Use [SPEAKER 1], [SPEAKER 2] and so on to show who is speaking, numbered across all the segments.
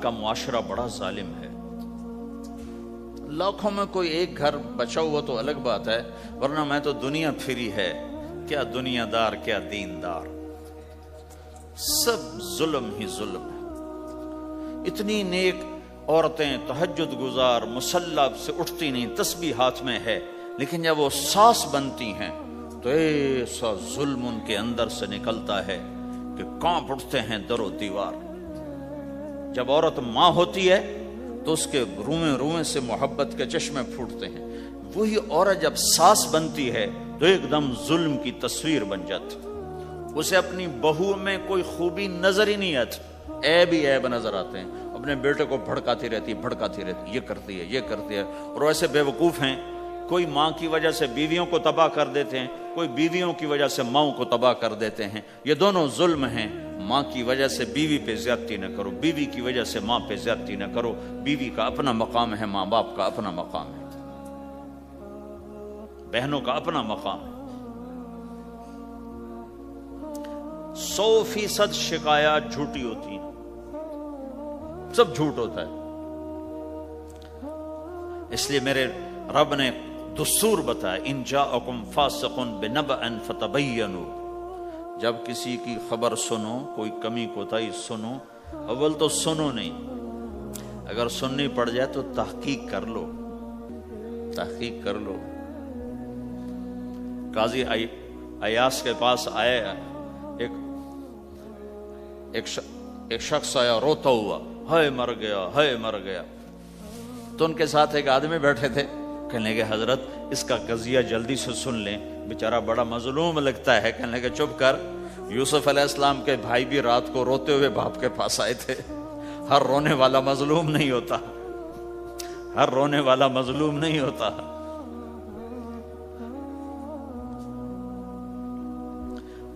[SPEAKER 1] کا معاشرہ بڑا ظالم ہے. لاکھوں میں کوئی ایک گھر بچا ہوا تو الگ بات ہے، ورنہ میں تو دنیا پھری ہے، کیا دنیا دار کیا دیندار، سب ظلم ہی ظلم ہے. اتنی نیک عورتیں تہجد گزار مصلی سے اٹھتی نہیں، تسبیح ہاتھ میں ہے، لیکن جب وہ ساس بنتی ہیں تو ایسا ظلم ان کے اندر سے نکلتا ہے کہ کانپ اٹھتے ہیں در و دیوار. جب عورت ماں ہوتی ہے تو اس کے روئیں روئیں سے محبت کے چشمے پھوٹتے ہیں. وہی عورت جب ساس بنتی ہے تو ایک دم ظلم کی تصویر بن جاتی. اسے اپنی بہو میں کوئی خوبی نظر ہی نہیں آتی، عیب ہی عیب نظر آتے ہیں. اپنے بیٹے کو بھڑکاتی رہتی، یہ کرتی ہے. اور ایسے بے وقوف ہیں، کوئی ماں کی وجہ سے بیویوں کو تباہ کر دیتے ہیں، کوئی بیویوں کی وجہ سے ماؤں کو تباہ کر دیتے ہیں. یہ دونوں ظلم ہیں. ماں کی وجہ سے بیوی پہ زیادتی نہ کرو، بیوی کی وجہ سے ماں پہ زیادتی نہ کرو. بیوی کا اپنا مقام ہے، ماں باپ کا اپنا مقام ہے، بہنوں کا اپنا مقام ہے. 100% شکایات جھوٹی ہوتی ہیں، سب جھوٹ ہوتا ہے. اس لیے میرے رب نے دستور بتایا، ان جاءکم فاسق بنبأ فتبینوا. جب کسی کی خبر سنو، کوئی کمی کوتاہی سنو، اول تو سنو نہیں، اگر سننی پڑ جائے تو تحقیق کر لو. قاضی ایاس کے پاس آیا، ایک شخص آیا روتا ہوا، ہائے مر گیا. تو ان کے ساتھ ایک آدمی بیٹھے تھے، کہنے لگے حضرت اس کا قضیہ جلدی سے سن لیں، بیچارہ بڑا مظلوم لگتا ہے. کہنے لگے چپ کر، یوسف علیہ السلام کے بھائی بھی رات کو روتے ہوئے باپ کے پاس آئے تھے. ہر رونے والا مظلوم نہیں ہوتا.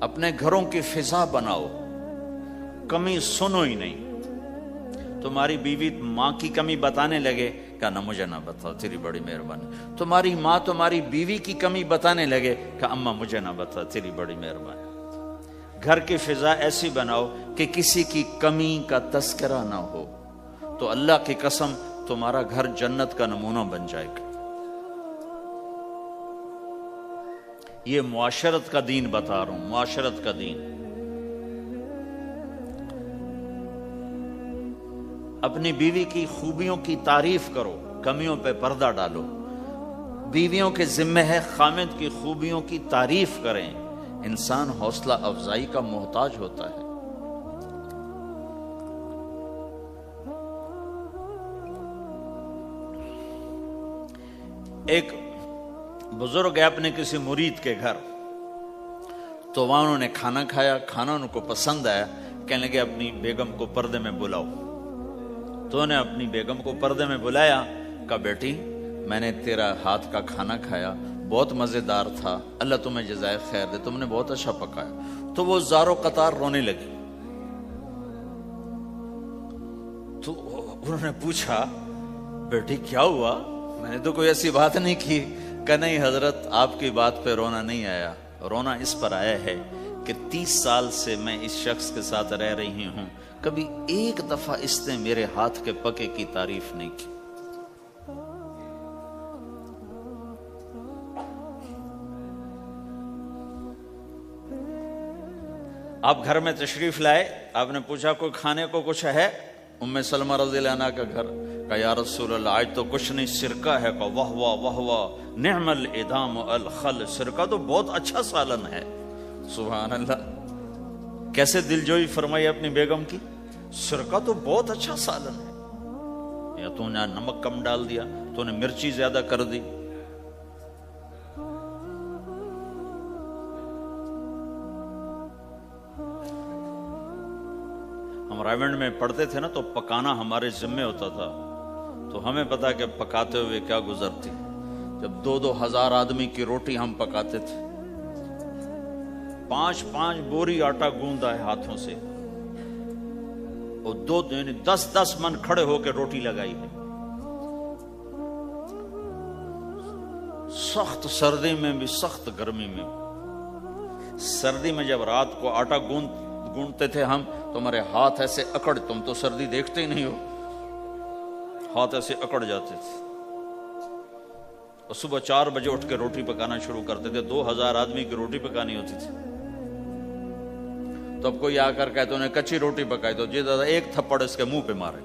[SPEAKER 1] اپنے گھروں کی فضا بناؤ، کمی سنو ہی نہیں. تمہاری بیوی ماں کی کمی بتانے لگے، کہا مجھے نہ بتا، تیری بڑی مہربانی. تمہاری ماں تمہاری بیوی کی کمی بتانے لگے، کہا اماں مجھے نہ بتا، تیری بڑی مہربانی. گھر کی فضا ایسی بناؤ کہ کسی کی کمی کا تذکرہ نہ ہو، تو اللہ کی قسم تمہارا گھر جنت کا نمونہ بن جائے گا. یہ معاشرت کا دین بتا رہا ہوں، معاشرت کا دین. اپنی بیوی کی خوبیوں کی تعریف کرو، کمیوں پہ پردہ ڈالو. بیویوں کے ذمہ ہے خامد کی خوبیوں کی تعریف کریں. انسان حوصلہ افزائی کا محتاج ہوتا ہے. ایک بزرگ ہے اپنے کسی مرید کے گھر، تو وہاں انہوں نے کھانا کھایا، کھانا ان کو پسند آیا. کہنے لگے اپنی بیگم کو پردے میں بلاؤ. تو انہیں اپنی بیگم کو پردے میں بلایا، کہا بیٹی میں نے تیرا ہاتھ کا کھانا کھایا، بہت مزیدار تھا، اللہ تمہیں جزائے خیر دے، تم نے بہت اچھا پکایا. تو وہ زارو قطار رونے لگی. تو انہوں نے پوچھا بیٹی کیا ہوا، میں نے تو کوئی ایسی بات نہیں کی. کہ نہیں حضرت آپ کی بات پہ رونا نہیں آیا، رونا اس پر آیا ہے کہ 30 سال سے میں اس شخص کے ساتھ رہ رہی ہوں، کبھی ایک دفعہ اس نے میرے ہاتھ کے پکے کی تعریف نہیں کی. آپ گھر میں تشریف لائے، آپ نے پوچھا کوئی کھانے کو کچھ ہے؟ ام سلمہ رضی اللہ عنہ کا گھر. کہا یا رسول اللہ آج تو کچھ نہیں، سرکہ ہے. کہا واہ واہ واہ واہ، نعم الادام الخل، سرکہ تو بہت اچھا سالن ہے. سبحان اللہ، کیسے دلجوئی فرمائی اپنی بیگم کی، سرکہ تو بہت اچھا سالن ہے. یا تو نے نمک کم ڈال دیا، تو نے مرچی زیادہ کر دی. ہم رائمنڈ میں پڑھتے تھے نا، تو پکانا ہمارے ذمہ ہوتا تھا، تو ہمیں پتا کہ پکاتے ہوئے کیا گزرتی. جب 2-2 ہزار آدمی کی روٹی ہم پکاتے تھے، 5-5 بوری آٹا گوندا ہے ہاتھوں سے، اور 10-10 من کھڑے ہو کے روٹی لگائی ہے. سخت سردی میں بھی، سخت گرمی میں بھی. سردی میں جب رات کو آٹا گوندتے تھے ہم، تو ہمارے ہاتھ ایسے اکڑ، تم تو سردی دیکھتے ہی نہیں ہو، ہاتھ ایسے اکڑ جاتے تھے، اور صبح 4 بجے اٹھ کے روٹی پکانا شروع کرتے تھے. 2000 آدمی کی روٹی پکانی ہوتی تھی. تو اب کوئی آ کر کہتے انہیں کچی روٹی پکائی، تو جی دادا ایک تھپڑ اس کے منہ پہ مارے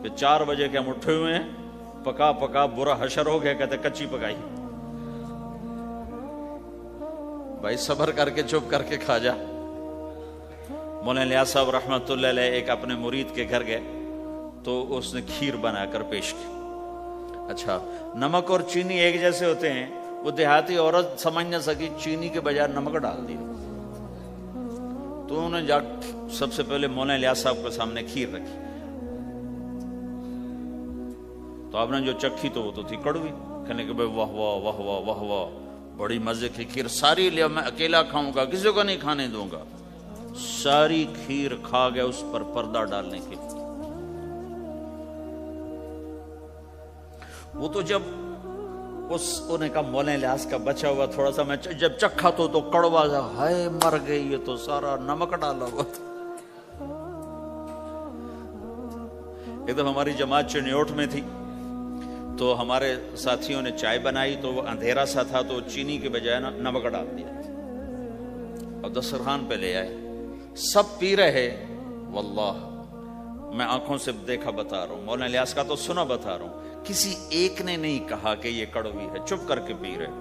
[SPEAKER 1] کہ 4 بجے کے ہم اٹھے ہوئے ہیں، پکا پکا برا حشر ہو گیا، کہتے کچی پکائی. بھائی صبر کر کے چپ کر کے کھا جا. مولانا الیاس صاحب رحمۃ اللہ علیہ ایک اپنے مرید کے گھر گئے تو اس نے کھیر بنا کر پیش کی. اچھا، نمک اور چینی ایک جیسے ہوتے ہیں، وہ دیہاتی عورت سمجھ نہ سکی، چینی کے بجائے نمک ڈال دیا. تو انہوں نے جا سب سے پہلے مولانا الیاس صاحب کے سامنے کھیر رکھی. تو آپ نے جو چکھی تو وہ تو تھی کڑوی. کہنے کہ بھائی واہ واہ واہ واہ واہ واہ، بڑی مزے کی کھیر، ساری لیا میں اکیلا کھاؤں گا، کسی کو نہیں کھانے دوں گا. ساری کھیر کھا گیا اس پر پردہ ڈالنے کے لیے. وہ تو جب انہوں نے کہا مولانا الیاس کا بچا ہوا تھوڑا سا میں جب چکھا تو کڑوا تھا، ہائے مر گئی، یہ تو سارا نمک ڈالا ہوا تھا. ایک دم ہماری جماعت چنیوٹ میں تھی، تو ہمارے ساتھیوں نے چائے بنائی تو وہ اندھیرا سا تھا، تو چینی کے بجائے نمک ڈال دیا اور دسترخوان پہ لے آئے. سب پی رہے، واللہ میں آنکھوں سے دیکھا بتا رہا ہوں، مولانا الیاس کا تو سنا بتا رہا ہوں، کسی ایک نے نہیں کہا کہ یہ کڑوی ہے. چپ کر کے پی رہے،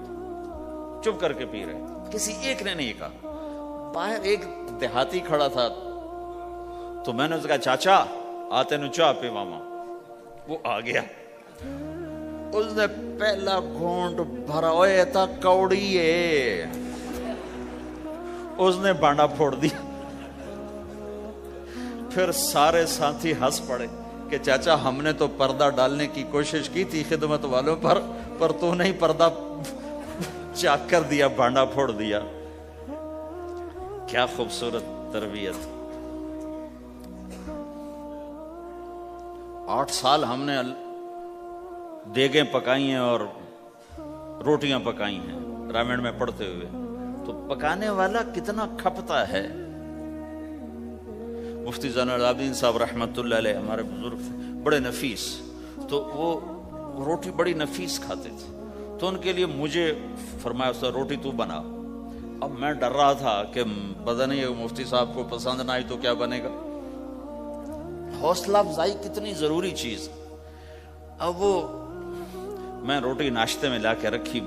[SPEAKER 1] چپ کر کے پی رہے، کسی ایک نے نہیں کہا. باہر ایک دیہاتی کھڑا تھا، تو میں نے اس کہا چاچا آتے نو چاہ پی ماما. وہ آ گیا، اس نے پہلا گھونٹ بھرا، اوے تا کوڑی ہے، اس نے بانڈا پھوڑ دیا. پھر سارے ساتھی ہنس پڑے کہ چاچا ہم نے تو پردہ ڈالنے کی کوشش کی تھی خدمت والوں پر تو نہیں پردہ چاک کر دیا، بانڈا پھوڑ دیا. کیا خوبصورت تربیت. 8 سال ہم نے دیگیں پکائی ہیں اور روٹیاں پکائی ہیں رامین میں پڑھتے ہوئے. تو پکانے والا کتنا کھپتا ہے. مفتی زین العابدین صاحب رحمۃ اللہ علیہ ہمارے بزرگ تھے، بڑے نفیس، تو وہ روٹی بڑی نفیس کھاتے تھے. تو ان کے لیے مجھے فرمایا اس روٹی تو بنا. اب میں ڈر رہا تھا کہ پتہ نہیں مفتی صاحب کو پسند نہ آئی تو کیا بنے گا. حوصلہ افزائی کتنی ضروری چیز. اب وہ میں روٹی ناشتے میں لا کے رکھی،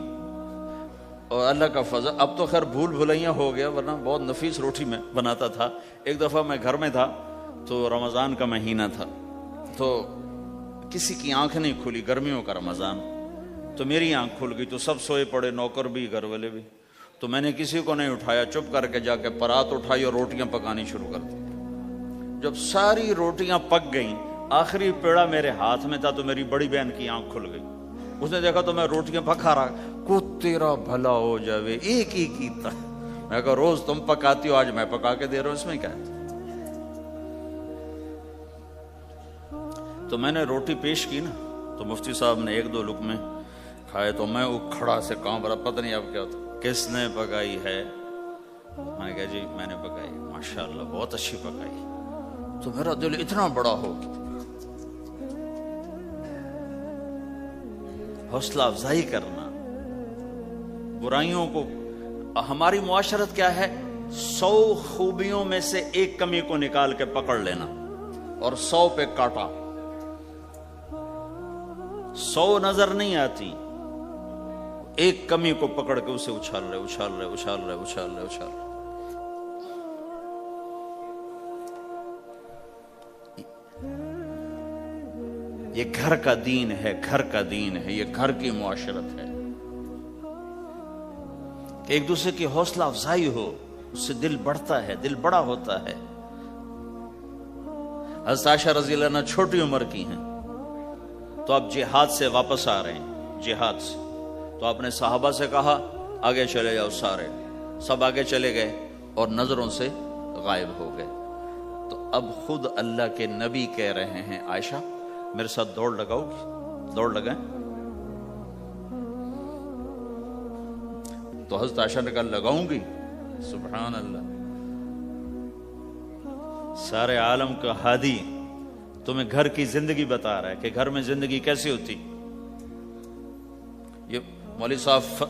[SPEAKER 1] اور اللہ کا فضل، اب تو خیر بھول بھلائیاں ہو گیا، ورنہ بہت نفیس روٹی میں بناتا تھا. ایک دفعہ میں گھر میں تھا تو رمضان کا مہینہ تھا، تو کسی کی آنکھ نہیں کھلی، گرمیوں کا رمضان، تو میری آنکھ کھل گئی. تو سب سوئے پڑے، نوکر بھی گھر والے بھی. تو میں نے کسی کو نہیں اٹھایا، چپ کر کے جا کے پرات اٹھائی اور روٹیاں پکانی شروع کر دی. جب ساری روٹیاں پک گئیں، آخری پیڑا میرے ہاتھ میں تھا، تو میری بڑی بہن کی آنکھ کھل گئی. اس نے دیکھا تو میں روٹیاں پکا رہا. کو تیرا بھلا ہو جاوے، ایک ہی کیتا. میں کہا روز تم پکاتی ہو، آج میں پکا کے دے رہا ہوں، اس میں کیا ہے. تو میں نے روٹی پیش کی نا، تو مفتی صاحب نے 1-2 لقمے کھائے، تو میں وہ کھڑا سے کام بڑا، پتہ نہیں اب کیا ہوتا، کس نے پکائی ہے. میں نے کہا جی میں نے پکائی. ماشاءاللہ بہت اچھی پکائی. تو میرا دل اتنا بڑا ہو گیا. حوصلہ افزائی کرنا، برائیوں کو. ہماری معاشرت کیا ہے، 100 خوبیوں میں سے ایک کمی کو نکال کے پکڑ لینا اور 100 پہ کاٹا. 100 نظر نہیں آتی، ایک کمی کو پکڑ کے اسے اچھال رہے اچھال رہے اچھال رہے اچھال رہے اچھال رہے. یہ گھر کا دین ہے، گھر کا دین ہے، یہ گھر کی معاشرت ہے کہ ایک دوسرے کی حوصلہ افزائی ہو، اس سے دل بڑھتا ہے، دل بڑا ہوتا ہے. حضرت عائشہ رضی اللہ عنہا چھوٹی عمر کی ہیں، تو آپ جہاد سے واپس آ رہے ہیں، جہاد سے. تو آپ نے صحابہ سے کہا آگے چلے جاؤ. سارے سب آگے چلے گئے اور نظروں سے غائب ہو گئے. تو اب خود اللہ کے نبی کہہ رہے ہیں عائشہ میرے ساتھ دوڑ لگاؤ گی؟ دوڑ لگائیں. تو حضرت عائشہ نے کہا لگاؤں گی. سبحان اللہ. سارے عالم کا ہادی تمہیں گھر کی زندگی بتا رہا ہے کہ گھر میں زندگی کیسی ہوتی. یہ مولوی صاحب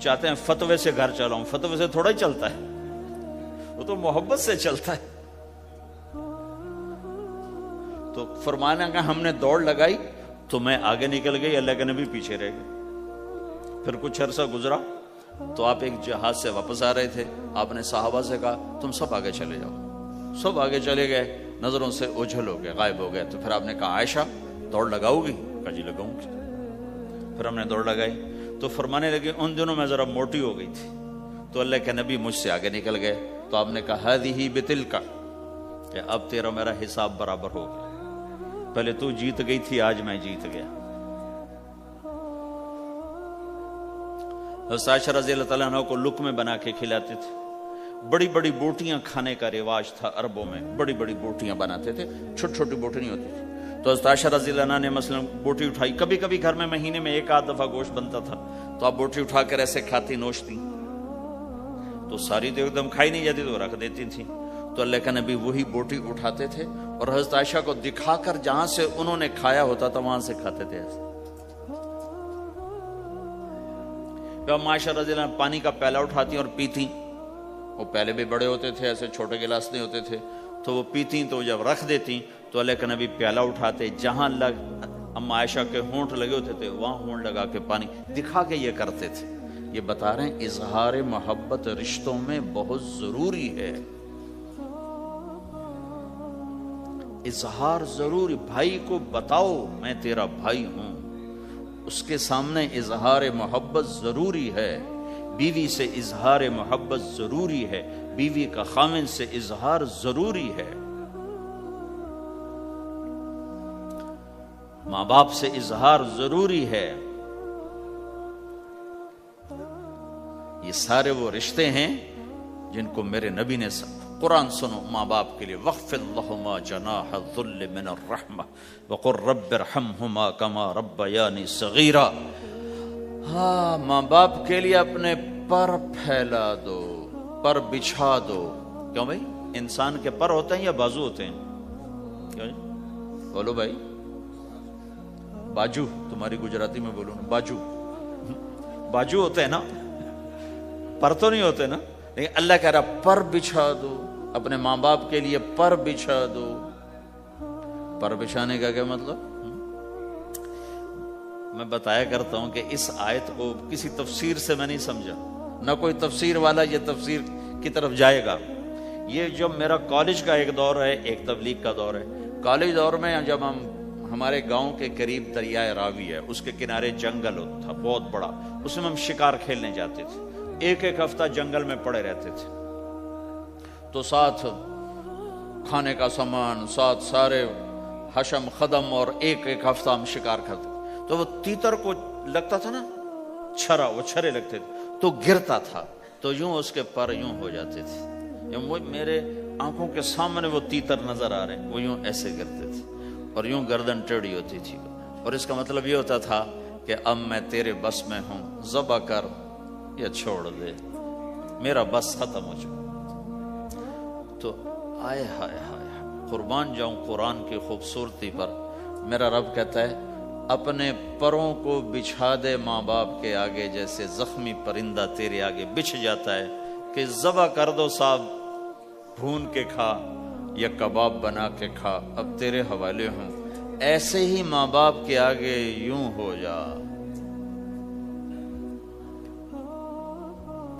[SPEAKER 1] چاہتے ہیں فتوے سے گھر چلاؤں، فتوے سے تھوڑا ہی چلتا ہے، وہ تو محبت سے چلتا ہے. تو فرمانا کہ ہم نے دوڑ لگائی تو میں آگے نکل گئی، اللہ کے نبی پیچھے رہ گئے. پھر کچھ عرصہ گزرا تو آپ ایک جہاز سے واپس آ رہے تھے. آپ نے صحابہ سے کہا تم سب آگے چلے جاؤ. سب آگے چلے گئے، نظروں سے اوجھل ہو گئے، غائب ہو گئے. تو پھر آپ نے کہا عائشہ دوڑ لگاؤ گی؟ کہا جی لگاؤں گی. پھر ہم نے دوڑ لگائی تو فرمانے لگے ان دنوں میں ذرا موٹی ہو گئی تھی. تو اللہ کے نبی مجھ سے آگے نکل گئے. تو آپ نے کہا ہذہ بتلک، کہ اب تیرا میرا حساب برابر ہو گیا. پہلے تو جیت گئی تھی، آج میں جیت گیا. حضرت عائشہ رضی اللہ تعالیٰ عنہ کو لقمے بنا کے کھلاتے تھے. بڑی بڑی بوٹیاں کھانے کا رواج تھا عربوں میں، بڑی بڑی بوٹیاں بناتے تھے، چھوٹی چھوٹی بوٹی نہیں ہوتی تھی. تو حضرت عائشہ رضی اللہ عنہ نے مثلا بوٹی اٹھائی، کبھی کبھی گھر میں مہینے میں ایک آدھ دفعہ گوشت بنتا تھا تو آپ بوٹی اٹھا کر ایسے کھاتی نوچتی. تو ساری تو ایک دم کھائی نہیں جاتی تو رکھ دیتی تھی. تو اللہ کا نبی وہی بوٹی اٹھاتے تھے اور حضرت عائشہ کو دکھا کر جہاں سے انہوں نے کھایا ہوتا تھا وہاں سے کھاتے تھے. ایسے عائشہ رضی اللہ عنہ پانی کا پیالہ اٹھاتی اور پیتی. وہ پہلے بھی بڑے ہوتے تھے، ایسے چھوٹے گلاس نہیں ہوتے تھے. تو وہ پیتی تو جب رکھ دیتی تو اللہ کا نبی پیالہ اٹھاتے، جہاں اما عائشہ کے ہونٹ لگے ہوتے تھے وہاں ہونٹ لگا کے پانی دکھا کے یہ کرتے تھے. یہ بتا رہے ہیں اظہار محبت رشتوں میں بہت ضروری ہے. اظہار ضروری، بھائی کو بتاؤ میں تیرا بھائی ہوں، اس کے سامنے اظہار محبت ضروری ہے. بیوی سے اظہار محبت ضروری ہے، بیوی کا خامن سے اظہار ضروری ہے. ماں باپ سے اظہار ضروری ہے. یہ سارے وہ رشتے ہیں جن کو میرے نبی نے قرآن سنو ماں باپ کے لیے وَخْفِضْ لَهُمَا جَنَاحَ الذُّلِّ مِنَ الرَّحْمَةِ وَقُلْ رَبِّ ارْحَمْهُمَا كَمَا رَبَّيَانِي صَغِيرًا. ہاں ماں باپ کے لیے اپنے پر پھیلا دو، پر بچھا دو. کیوں بھائی؟ انسان کے پر ہوتے ہیں یا بازو ہوتے ہیں؟ کیوں جی؟ بولو بھائی. باجو، تمہاری گجراتی میں بولو نا، باجو. باجو ہوتے ہیں نا، پر تو نہیں ہوتے نا. لیکن اللہ کہہ رہا پر بچھا دو، اپنے ماں باپ کے لیے پر بچھا دو. پر بچھانے کا کیا مطلب؟ میں بتایا کرتا ہوں کہ اس آیت کو کسی تفسیر سے میں نہیں سمجھا، نہ کوئی تفسیر والا یہ تفسیر کی طرف جائے گا. یہ جو میرا کالج کا ایک دور ہے، ایک تبلیغ کا دور ہے. کالج دور میں جب ہمارے گاؤں کے قریب دریائے راوی ہے، اس کے کنارے جنگل تھا بہت بڑا، اس میں ہم شکار کھیلنے جاتے تھے. ایک ایک ہفتہ جنگل میں پڑے رہتے تھے. تو ساتھ کھانے کا سامان، ساتھ سارے حشم خدم، اور ایک ایک ہفتہ ہم شکار کرتے. تو وہ تیتر کو لگتا تھا نا چھرا، وہ چھرے لگتے تھے تو گرتا تھا تو یوں اس کے پر یوں ہو جاتے تھے. وہ میرے آنکھوں کے سامنے وہ تیتر نظر آ رہے ہیں، وہ یوں ایسے گرتے تھے اور یوں گردن ٹیڑھی ہوتی تھی. اور اس کا مطلب یہ ہوتا تھا کہ اب میں تیرے بس میں ہوں، ذبح کر یا چھوڑ دے، میرا بس ختم ہو چکا. تو آئے ہائے ہائے، قربان جاؤں قرآن کی خوبصورتی پر. میرا رب کہتا ہے اپنے پروں کو بچھا دے ماں باپ کے آگے، جیسے زخمی پرندہ تیرے آگے بچھ جاتا ہے کہ ذبح کر دو صاحب، بھون کے کھا یا کباب بنا کے کھا، اب تیرے حوالے ہوں. ایسے ہی ماں باپ کے آگے یوں ہو جا.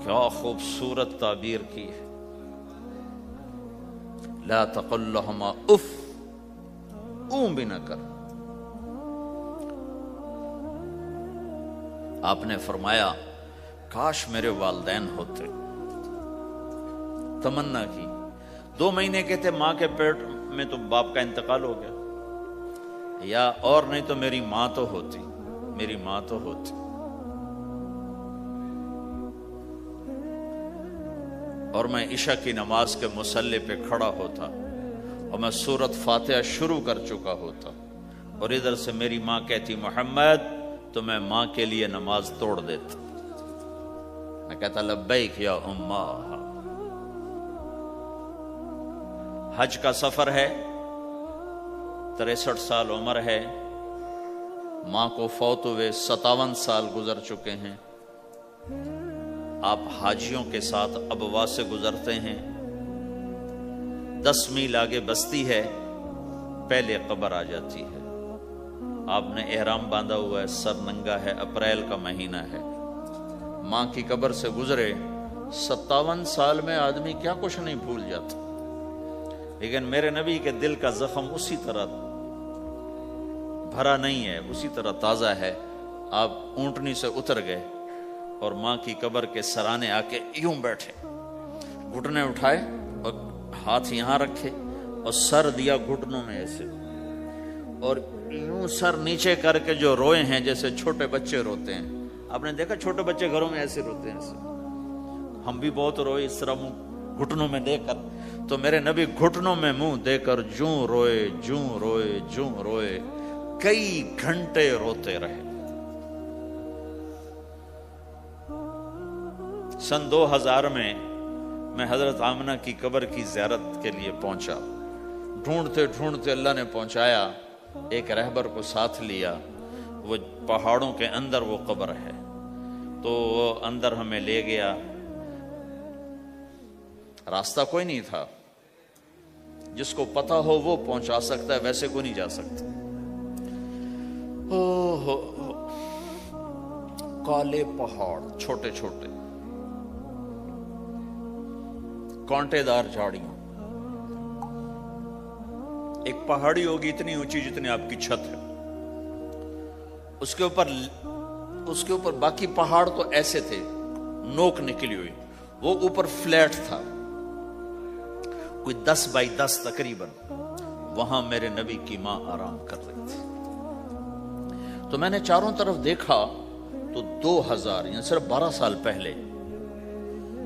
[SPEAKER 1] کیا خوبصورت تعبیر کی ہے. لا تقل لهما اف، اون بھی نہ کر. آپ نے فرمایا کاش میرے والدین ہوتے. تمنا کی. 2 مہینے کے تھے ماں کے پیٹ میں تو باپ کا انتقال ہو گیا، یا اور نہیں تو میری ماں تو ہوتی، میری ماں تو ہوتی. اور میں عشاء کی نماز کے مصلی پہ کھڑا ہوتا اور میں سورۃ فاتحہ شروع کر چکا ہوتا اور ادھر سے میری ماں کہتی محمد، تو میں ماں کے لیے نماز توڑ دیتا. میں کہتا لبیک یا اماں. حج کا سفر ہے، 63 سال عمر ہے، ماں کو فوت ہوئے 57 سال گزر چکے ہیں۔ آپ حاجیوں کے ساتھ ابوا سے گزرتے ہیں، 10 میل آگے بستی ہے، پہلے قبر آ جاتی ہے۔ آپ نے احرام باندھا ہوا ہے، سر ننگا ہے، اپریل کا مہینہ ہے، ماں کی قبر سے گزرے 57 سال میں آدمی کیا کچھ نہیں بھول جاتا، لیکن میرے نبی کے دل کا زخم اسی طرح بھرا نہیں ہے، اسی طرح تازہ ہے۔ آپ اونٹنی سے اتر گئے اور ماں کی قبر کے سرانے آ کے یوں بیٹھے، گھٹنے اٹھائے اور ہاتھ یہاں رکھے اور سر دیا گھٹنوں میں ایسے، اور یوں سر نیچے کر کے جو روئے ہیں جیسے چھوٹے بچے روتے ہیں۔ آپ نے دیکھا چھوٹے بچے گھروں میں ایسے روتے ہیں، ایسے ہم بھی بہت روئے اس طرح منہ گھٹنوں میں دے کر، تو میرے نبی گھٹنوں میں منہ دے کر جوں روئے جوں روئے جوں روئے، کئی گھنٹے روتے رہے۔ سن 2000 میں حضرت آمنہ کی قبر کی زیارت کے لیے پہنچا، ڈھونڈتے ڈھونڈتے اللہ نے پہنچایا، ایک رہبر کو ساتھ لیا، وہ پہاڑوں کے اندر وہ قبر ہے، تو وہ اندر ہمیں لے گیا۔ راستہ کوئی نہیں تھا، جس کو پتا ہو وہ پہنچا سکتا ہے، ویسے کوئی نہیں جا سکتا۔ کالے پہاڑ، چھوٹے چھوٹے، کانٹے دار جھاڑیاں، ایک پہاڑی ہوگی اتنی اونچی جتنی آپ کی چھت ہے، اس کے اوپر باقی پہاڑ تو ایسے تھے، نوک نکلی ہوئی، وہ اوپر فلیٹ تھا، کوئی 10 بائی 10 تقریباً۔ وہاں میرے نبی کی ماں آرام کر رہی تھی، تو میں نے چاروں طرف دیکھا تو 2000 یعنی صرف 12 سال پہلے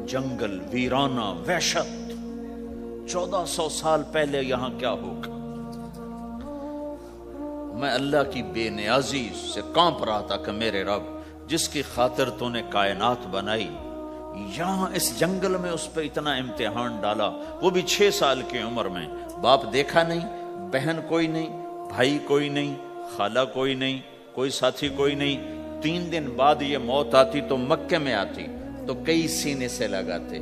[SPEAKER 1] جنگل، ویرانہ، وحشت، 1400 سال پہلے یہاں کیا ہوگا۔ میں اللہ کی بے نیازی سے کانپ رہا تھا کہ میرے رب، جس کی خاطر تو نے کائنات بنائی، یہاں اس جنگل میں اس پہ اتنا امتحان ڈالا، وہ بھی 6 سال کی عمر میں۔ باپ دیکھا نہیں، بہن کوئی نہیں، بھائی کوئی نہیں، خالہ کوئی نہیں، کوئی ساتھی کوئی نہیں۔ 3 دن بعد یہ موت آتی تو مکے میں آتی تو کئی سینے سے لگاتے،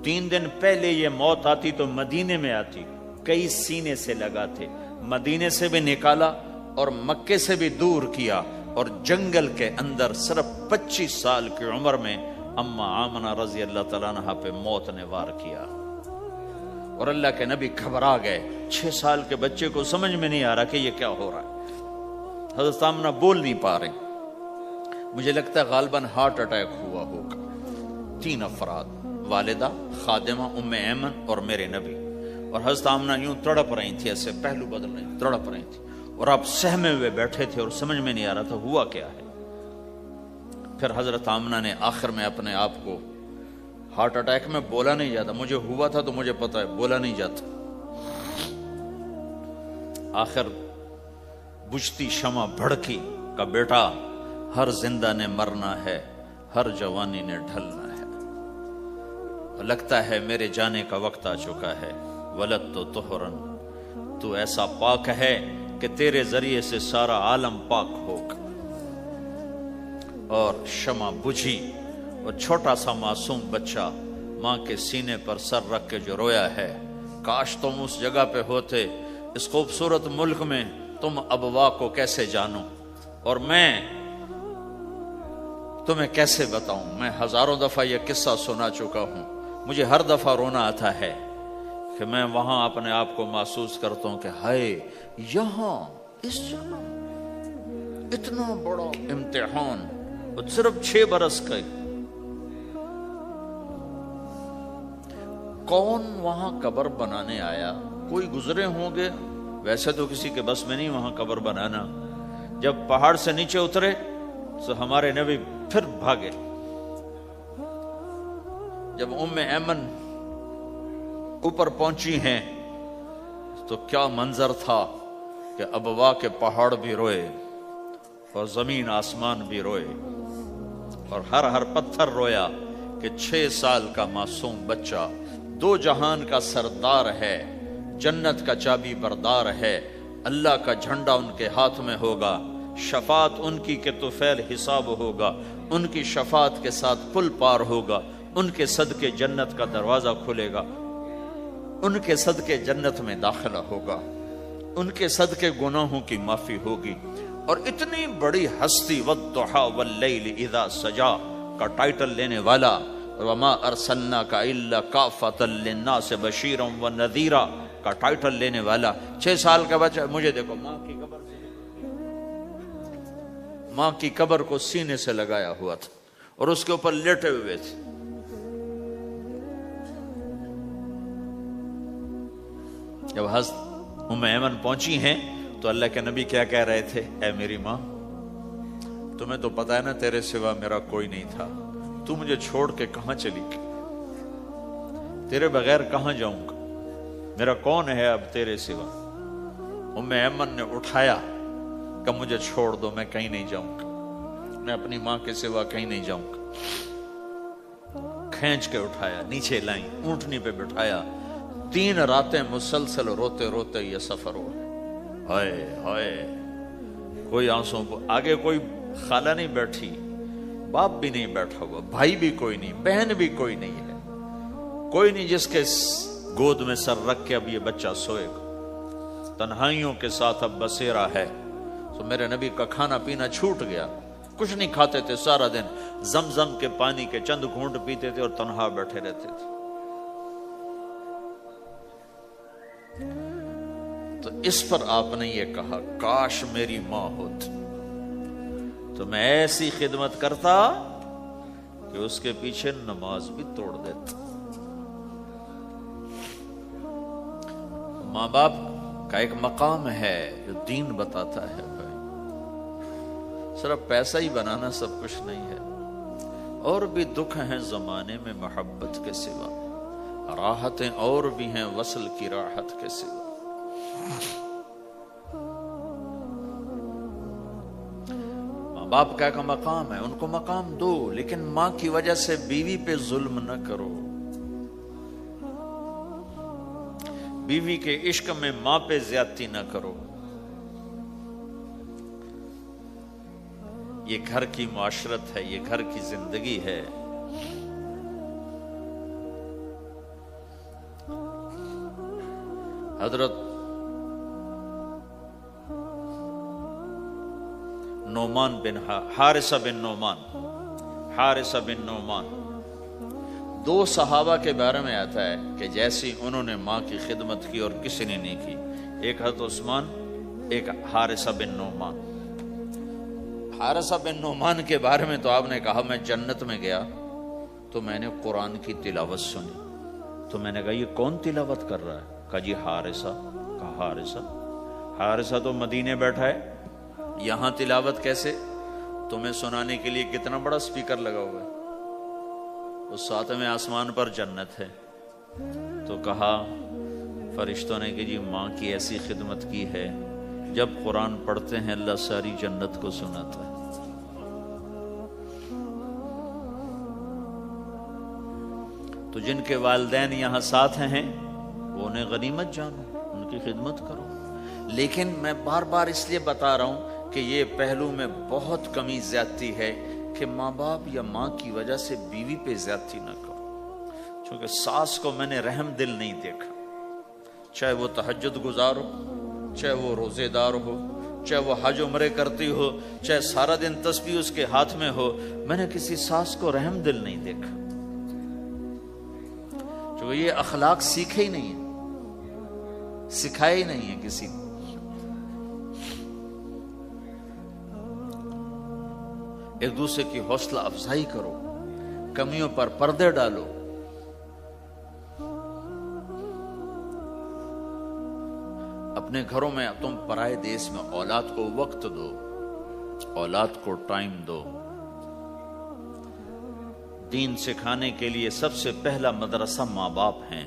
[SPEAKER 1] 3 دن پہلے یہ موت آتی تو مدینے میں آتی، کئی سینے سے لگاتے، مدینے سے بھی نکالا اور مکے سے بھی دور کیا، اور جنگل کے اندر صرف 25 سال کی عمر میں اما آمنہ رضی اللہ تعالیٰ عنہ پہ موت نے وار کیا، اور اللہ کے نبی گھبرا گئے۔ 6 سال کے بچے کو سمجھ میں نہیں آ رہا کہ یہ کیا ہو رہا ہے۔ حضرت آمنہ بول نہیں پا رہے، مجھے لگتا ہے غالباً ہارٹ اٹیک ہوا ہوگا۔ 3 افراد، والدہ، خادمہ ام ایمن اور میرے نبی، اور حضرت آمنہ یوں تڑپ رہی تھی، ایسے پہلو بدل رہی، تڑپ رہی تھی، اور آپ سہمے ہوئے بیٹھے تھے اور سمجھ میں نہیں آ رہا تھا ہوا کیا ہے۔ پھر حضرت آمنہ نے آخر میں اپنے آپ کو، ہارٹ اٹیک میں بولا نہیں جاتا، مجھے ہوا تھا تو مجھے پتا ہے بولا نہیں جاتا، آخر بجھتی شمع بھڑکی کا بیٹا، ہر زندہ نے مرنا ہے، ہر جوانی نے ڈھلنا ہے، لگتا ہے میرے جانے کا وقت آ چکا ہے، ولد تو طہرن، تو ایسا پاک ہے کہ تیرے ذریعے سے سارا عالم پاک ہوگا۔ اور شمع بجھی اور چھوٹا سا معصوم بچہ ماں کے سینے پر سر رکھ کے جو رویا ہے، کاش تم اس جگہ پہ ہوتے، اس خوبصورت ملک میں، تم ابوا کو کیسے جانو، اور میں تمہیں کیسے بتاؤں۔ میں ہزاروں دفعہ یہ قصہ سنا چکا ہوں، مجھے ہر دفعہ رونا آتا ہے کہ میں وہاں اپنے آپ کو محسوس کرتا ہوں کہ ہائے، یہاں اس جگہ اتنا بڑا امتحان، اور صرف 6 برس کا، کون وہاں قبر بنانے آیا؟ کوئی گزرے ہوں گے، ویسے تو کسی کے بس میں نہیں وہاں قبر بنانا۔ جب پہاڑ سے نیچے اترے تو ہمارے نبی پھر بھاگے۔ جب ام ایمن اوپر پہنچی ہیں تو کیا منظر تھا کہ ابوا کے پہاڑ بھی روئے اور زمین آسمان بھی روئے، اور ہر پتھر رویا کہ 6 سال کا معصوم بچہ 2 جہان کا سردار ہے، جنت کا چابی بردار ہے، اللہ کا جھنڈا ان کے ہاتھ میں ہوگا، شفاعت ان کی کہ طفیل حساب ہوگا، ان کی شفاعت کے ساتھ پل پار ہوگا، ان کے صدقے جنت کا دروازہ کھلے گا، ان کے صدقے جنت میں داخلہ ہوگا، ان کے صدقے گناہوں کی معافی ہوگی۔ اور اتنی بڑی ہستی والضحیٰ واللیل اذا سجا کا ٹائٹل لینے والا، وما ارسلناک الا کافۃ للناس بشیرا ونذیرا کا ٹائٹل لینے والا، 6 سال کا بچہ، مجھے دیکھو ماں کی قبر کو سینے سے لگایا ہوا تھا اور اس کے اوپر لیٹے ہوئے تھے۔ جب حضرت ام ایمن پہنچی ہیں تو اللہ کے نبی کیا کہہ رہے تھے؟ اے میری ماں، تمہیں تو پتا ہے نا تیرے سوا میرا کوئی نہیں تھا، تو مجھے چھوڑ کے کہاں چلی گئی؟ تیرے بغیر کہاں جاؤں گا؟ میرا کون ہے اب تیرے سوا؟ ام ایمن نے اٹھایا کہ مجھے چھوڑ دو، میں کہیں نہیں جاؤں گا، میں اپنی ماں کے سوا کہیں نہیں جاؤں گا۔ کھینچ کے اٹھایا، نیچے لائیں، اونٹنی پہ بٹھایا، 3 راتیں مسلسل روتے روتے یہ سفر ہوا۔ ہائے ہائے، کوئی آنسوں کو آگے، کوئی خالہ نہیں بیٹھی، باپ بھی نہیں بیٹھا ہوا، بھائی بھی کوئی نہیں، بہن بھی کوئی نہیں ہے، کوئی نہیں جس کے گود میں سر رکھ کے اب یہ بچہ سوئے گا۔ تنہائیوں کے ساتھ اب بسیرا ہے۔ تو میرے نبی کا کھانا پینا چھوٹ گیا، کچھ نہیں کھاتے تھے سارا دن، زمزم کے پانی کے چند گھونٹ پیتے تھے اور تنہا بیٹھے رہتے تھے۔ تو اس پر آپ نے یہ کہا، کاش میری ماں ہوتی تو میں ایسی خدمت کرتا کہ اس کے پیچھے نماز بھی توڑ دیتا۔ ماں باپ کا ایک مقام ہے جو دین بتاتا ہے بھائی، صرف پیسہ ہی بنانا سب کچھ نہیں ہے، اور بھی دکھ ہیں زمانے میں محبت کے سوا، راحتیں اور بھی ہیں وصل کی راحت کے سوا۔ ماں باپ کا ایک مقام ہے، ان کو مقام دو، لیکن ماں کی وجہ سے بیوی پہ ظلم نہ کرو، بیوی کے عشق میں ماں پہ زیادتی نہ کرو۔ یہ گھر کی معاشرت ہے، یہ گھر کی زندگی ہے۔ حضرت نعمان بن حارثہ بن نعمان 2 صحابہ کے بارے میں آتا ہے کہ جیسی انہوں نے ماں کی خدمت کی اور کسی نے نہیں کی، ایک حضرت عثمان، ایک حارثہ بن نعمان۔ حارثہ بن نعمان کے بارے میں تو آپ نے کہا میں جنت میں گیا تو میں نے قرآن کی تلاوت سنی، تو میں نے کہا یہ کون تلاوت کر رہا ہے؟ کہا جی حارثہ۔ کہا حارثہ تو مدینے بیٹھا ہے، یہاں تلاوت کیسے؟ تمہیں سنانے کے لیے کتنا بڑا سپیکر لگا ہوا ہے، اس 7ویں آسمان پر جنت ہے۔ تو کہا فرشتوں نے کہ جی ماں کی ایسی خدمت کی ہے، جب قرآن پڑھتے ہیں اللہ ساری جنت کو سناتا ہے۔ تو جن کے والدین یہاں ساتھ ہیں وہ انہیں غنیمت جانو، ان کی خدمت کرو۔ لیکن میں بار بار اس لیے بتا رہا ہوں کہ یہ پہلو میں بہت کمی زیادتی ہے کہ ماں باپ یا ماں کی وجہ سے بیوی پہ زیادتی نہ کرو، چونکہ ساس کو میں نے رحم دل نہیں دیکھا، چاہے وہ تہجد گزار ہو، چاہے وہ روزے دار ہو، چاہے وہ حج عمرے کرتی ہو، چاہے سارا دن تسبیح اس کے ہاتھ میں ہو، میں نے کسی ساس کو رحم دل نہیں دیکھا، چونکہ یہ اخلاق سیکھے ہی نہیں ہے، سکھائے ہی نہیں ہے کسی کو۔ ایک دوسرے کی حوصلہ افزائی کرو، کمیوں پر پردے ڈالو۔ اپنے گھروں میں تم پرائے دیس میں اولاد کو وقت دو، اولاد کو ٹائم دو۔ دین سکھانے کے لیے سب سے پہلا مدرسہ ماں باپ ہیں،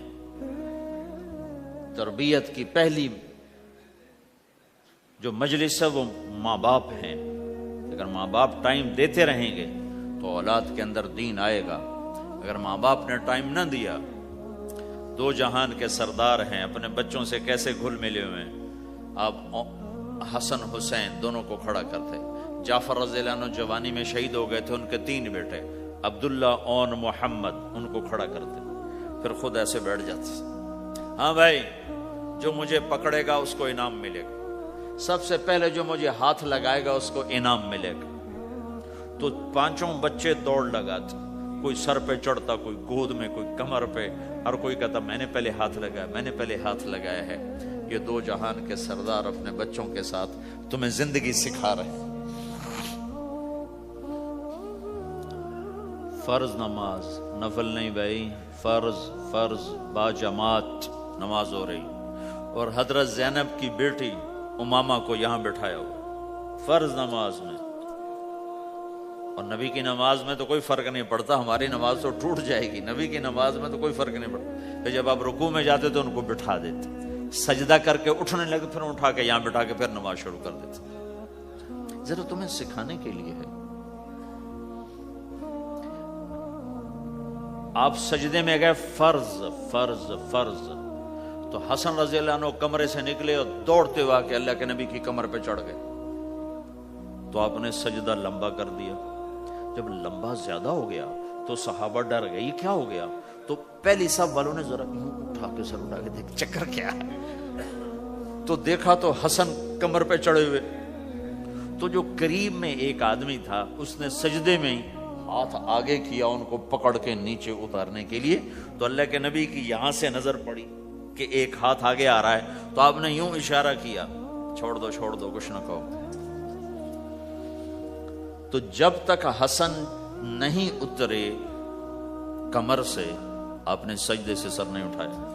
[SPEAKER 1] تربیت کی پہلی جو مجلس ہے وہ ماں باپ ہیں۔ اگر ماں باپ ٹائم دیتے رہیں گے تو اولاد کے اندر دین آئے گا، اگر ماں باپ نے ٹائم نہ دیا، 2 جہان کے سردار ہیں، اپنے بچوں سے کیسے گھل ملے ہوئے ہیں، آپ حسن حسین دونوں کو کھڑا کرتے. جعفر رضی اللہ عنہ جوانی میں شہید ہو گئے تھے، ان کے 3 بیٹے عبداللہ اور محمد، ان کو کھڑا کرتے، پھر خود ایسے بیٹھ جاتے. ہاں بھائی، جو مجھے پکڑے گا اس کو انعام ملے گا، سب سے پہلے جو مجھے ہاتھ لگائے گا اس کو انعام ملے گا. تو 5 بچے دوڑ لگاتے، کوئی سر پہ چڑھتا، کوئی گود میں، کوئی کمر پہ، اور کوئی کہتا میں نے پہلے ہاتھ لگایا، میں نے پہلے ہاتھ لگایا ہے. یہ 2 جہان کے سردار اپنے بچوں کے ساتھ تمہیں زندگی سکھا رہے ہیں. فرض نماز، نفل نہیں بھائی، فرض با جماعت نماز ہو رہی، اور حضرت زینب کی بیٹی امامہ کو یہاں بٹھایا ہوا فرض نماز میں. اور نبی کی نماز میں تو کوئی فرق نہیں پڑتا، ہماری نماز تو ٹوٹ جائے گی، نبی کی نماز میں تو کوئی فرق نہیں پڑتا. پھر جب آپ رکوع میں جاتے تو ان کو بٹھا دیتے، سجدہ کر کے اٹھنے لگے پھر اٹھا کے یہاں بٹھا کے پھر نماز شروع کر دیتے. ذرا تمہیں سکھانے کے لیے ہے. آپ سجدے میں گئے، فرض، تو حسن رضی اللہ عنہ کمرے سے نکلے اور دوڑتے ہوئے کہ اللہ کے نبی کی کمر پہ چڑھ گئے. تو آپ نے سجدہ لمبا کر دیا. جب لمبا زیادہ ہو گیا تو صحابہ ڈر گئے، یہ کیا ہو گیا؟ تو پہلی صف والوں نے ذرا یوں اٹھا کے سر اٹھا کے دیکھ چکر کیا ہے. تو دیکھا تو حسن کمر پہ چڑھے ہوئے. تو جو قریب میں ایک آدمی تھا اس نے سجدے میں ہی ہاتھ آگے کیا ان کو پکڑ کے نیچے اتارنے کے لیے. تو اللہ کے نبی کی یہاں سے نظر پڑی کہ ایک ہاتھ آگے آ رہا ہے، تو آپ نے یوں اشارہ کیا، چھوڑ دو کچھ نہ کہو. تو جب تک حسن نہیں اترے کمر سے آپ نے سجدے سے سر نہیں اٹھایا.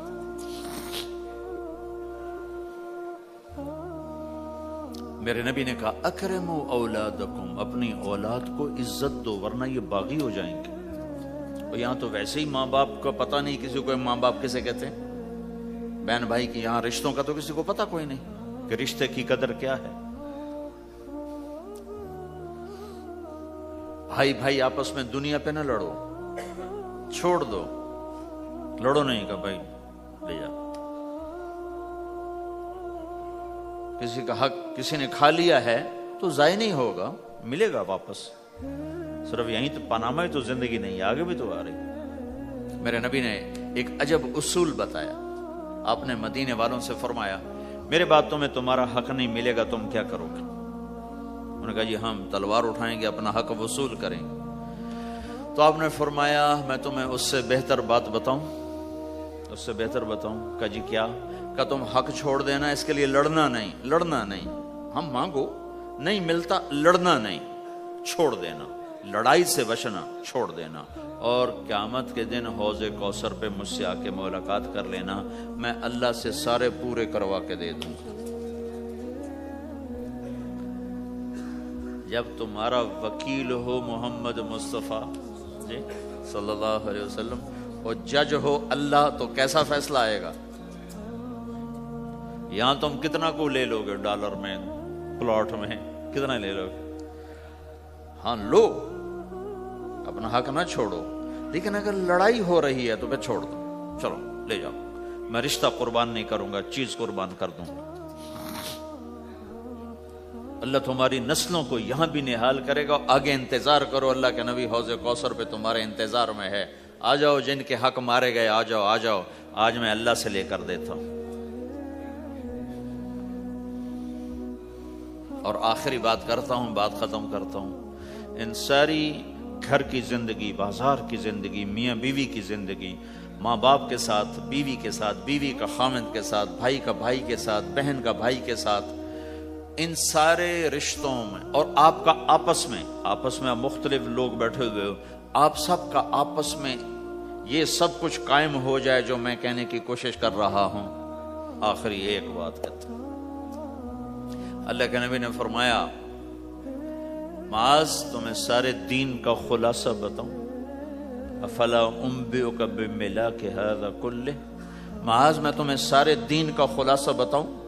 [SPEAKER 1] میرے نبی نے کہا اکرموا اولادکم، اپنی اولاد کو عزت دو ورنہ یہ باغی ہو جائیں گے. اور یہاں تو ویسے ہی ماں باپ کا پتہ نہیں کسی کو ماں باپ کسے کہتے ہیں. بہن بھائی کی یہاں رشتوں کا تو کسی کو پتہ کوئی نہیں کہ رشتے کی قدر کیا ہے. بھائی آپس میں دنیا پہ نہ لڑو، چھوڑ دو، لڑو نہیں کہ بھائی لے جا. کسی کا حق کسی نے کھا لیا ہے تو ضائع نہیں ہوگا، ملے گا واپس. صرف یہیں تو پاناما ہی تو زندگی نہیں، آگے بھی تو آ رہی. میرے نبی نے ایک عجب اصول بتایا. آپ نے مدینے والوں سے فرمایا میرے بعد تمہیں تمہارا حق نہیں ملے گا، تم کیا کرو گے؟ انہوں نے کہا جی ہم تلوار اٹھائیں گے، اپنا حق وصول کریں گے. تو آپ نے فرمایا میں تمہیں اس سے بہتر بات بتاؤں، اس سے بہتر بتاؤں؟ کہا جی کیا؟ کہ تم حق چھوڑ دینا، اس کے لیے لڑنا نہیں. ہم مانگو نہیں ملتا، لڑنا نہیں، چھوڑ دینا، لڑائی سے بچنا، چھوڑ دینا. اور قیامت کے دن حوض کوثر پہ مجھ سے آ کے ملاقات کر لینا، میں اللہ سے سارے پورے کروا کے دے دوں. جب تمہارا وکیل ہو محمد مصطفیٰ جی صلی اللہ علیہ وسلم اور جج ہو اللہ، تو کیسا فیصلہ آئے گا؟ یہاں تم کتنا کو لے لو گے ڈالر میں، پلاٹ میں کتنا لے لو گے؟ ہاں لو، اپنا حق نہ چھوڑو، لیکن اگر لڑائی ہو رہی ہے تو پھر چھوڑ دو، چلو لے جاؤ، میں رشتہ قربان نہیں کروں گا، چیز قربان کر دوں گا. اللہ تمہاری نسلوں کو یہاں بھی نہال کرے گا. آگے انتظار کرو، اللہ کے نبی حوض کوثر پہ تمہارے انتظار میں ہے. آ جاؤ، جن کے حق مارے گئے آ جاؤ، آج میں اللہ سے لے کر دیتا ہوں. اور آخری بات کرتا ہوں، بات ختم کرتا ہوں. ان ساری گھر کی زندگی، بازار کی زندگی، میاں بیوی کی زندگی، ماں باپ کے ساتھ، بیوی کے ساتھ، بیوی کا خامند کے ساتھ، بھائی کا بھائی کے ساتھ، بہن کا بھائی کے ساتھ، ان سارے رشتوں میں اور آپ کا آپس میں آپ مختلف لوگ بیٹھے ہوئے ہو، آپ سب کا آپس میں یہ سب کچھ قائم ہو جائے جو میں کہنے کی کوشش کر رہا ہوں. آخری ایک بات کہتا ہوں. اللہ کے نبی نے فرمایا معاذ تمہیں سارے دین کا خلاصہ بتاؤں؟ افلا انبئک بملاک ھذا کلہ، معاذ میں تمہیں سارے دین کا خلاصہ بتاؤں؟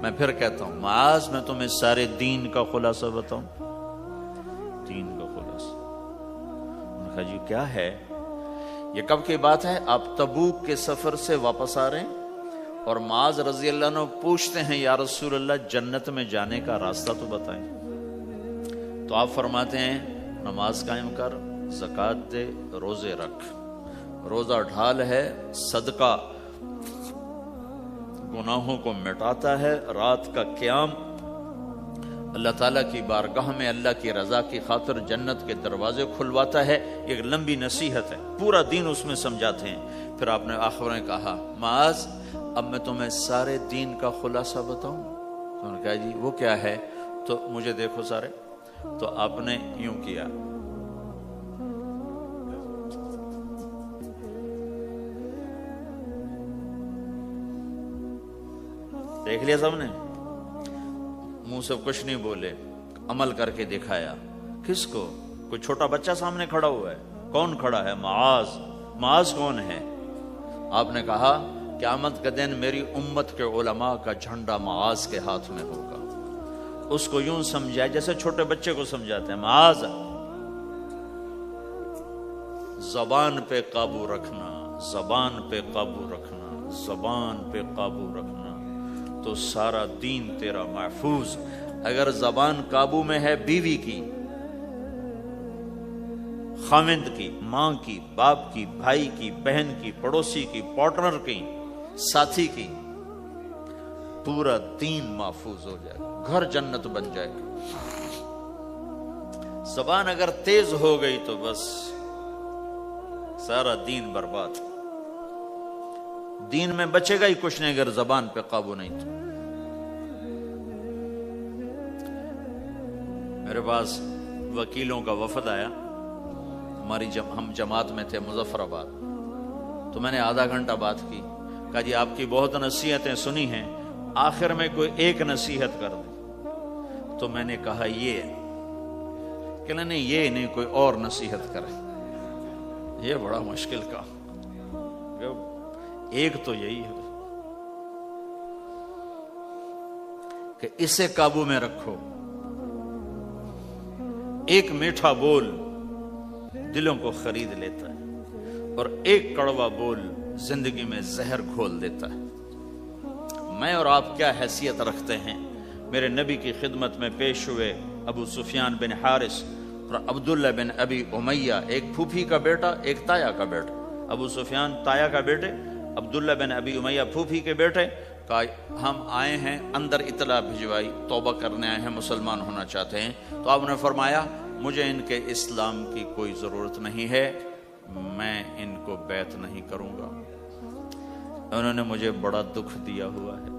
[SPEAKER 1] میں پھر کہتا ہوں معاذ میں تمہیں سارے دین کا خلاصہ بتاؤں؟ دین کا خلاصہ. انہوں نے کہا جی کیا ہے؟ یہ کب کی بات ہے؟ آپ تبوک کے سفر سے واپس آ رہے ہیں اور معاذ رضی اللہ عنہ پوچھتے ہیں یا رسول اللہ جنت میں جانے کا راستہ تو بتائیں. تو آپ فرماتے ہیں نماز قائم کر، زکوٰۃ دے، روزے رکھ. روزہ ڈھال ہے، صدقہ گناہوں کو مٹاتا ہے، رات کا قیام اللہ تعالیٰ کی بارگاہ میں اللہ کی رضا کی خاطر جنت کے دروازے کھلواتا ہے. ایک لمبی نصیحت ہے، پورا دین اس میں سمجھاتے ہیں. پھر آپ نے آخر میں کہا معاذ اب میں تمہیں سارے دین کا خلاصہ بتاؤں. تو انہوں نے کہا جی وہ کیا ہے؟ تو مجھے دیکھو سارے. تو آپ نے یوں کیا، دیکھ لیا سب نے، منہ سے کچھ نہیں بولے، عمل کر کے دکھایا. کس کو؟ کوئی چھوٹا بچہ سامنے کھڑا ہوا ہے. کون کھڑا ہے؟ معاذ. معاذ کون ہے؟ آپ نے کہا قیامت کے دن میری امت کے علماء کا جھنڈا معاذ کے ہاتھ میں ہوگا. اس کو یوں سمجھا جیسے چھوٹے بچے کو سمجھاتے ہیں. معاذ زبان پہ قابو رکھنا، زبان پہ قابو رکھنا، زبان پہ قابو رکھنا تو سارا دین تیرا محفوظ. اگر زبان قابو میں ہے بیوی کی، خاوند کی، ماں کی، باپ کی، بھائی کی، بہن کی، پڑوسی کی، پارٹنر کی، ساتھی کی، پورا دین محفوظ ہو جائے گا، گھر جنت بن جائے گا. زبان اگر تیز ہو گئی تو بس سارا دین برباد. دین میں بچے گا ہی کچھ نہیں اگر زبان پہ قابو نہیں تو. میرے پاس وکیلوں کا وفد آیا، ہم جماعت میں تھے مظفر آباد. تو میں نے آدھا گھنٹہ بات کی. کہا جی آپ کی بہت نصیحتیں سنی ہیں، آخر میں کوئی ایک نصیحت کر دیں. تو میں نے کہا یہ کہ نہیں یہ نہیں، کوئی اور نصیحت کرے. یہ بڑا مشکل کا، ایک تو یہی ہے کہ اسے قابو میں رکھو. ایک میٹھا بول دلوں کو خرید لیتا ہے اور ایک کڑوا بول زندگی میں زہر گھول دیتا ہے. میں اور آپ کیا حیثیت رکھتے ہیں؟ میرے نبی کی خدمت میں پیش ہوئے ابو سفیان بن حارث اور عبداللہ بن ابی امیہ، ایک پھوپھی کا بیٹا ایک تایا کا بیٹا. ابو سفیان تایا کا بیٹے، عبداللہ بن ابی امیہ پھوپھی کے بیٹے. کہا ہم آئے ہیں، اندر اطلاع بھجوائی، توبہ کرنے آئے ہیں، مسلمان ہونا چاہتے ہیں. تو آپ نے فرمایا مجھے ان کے اسلام کی کوئی ضرورت نہیں ہے، میں ان کو بیعت نہیں کروں گا. انہوں نے مجھے بڑا دکھ دیا ہوا ہے.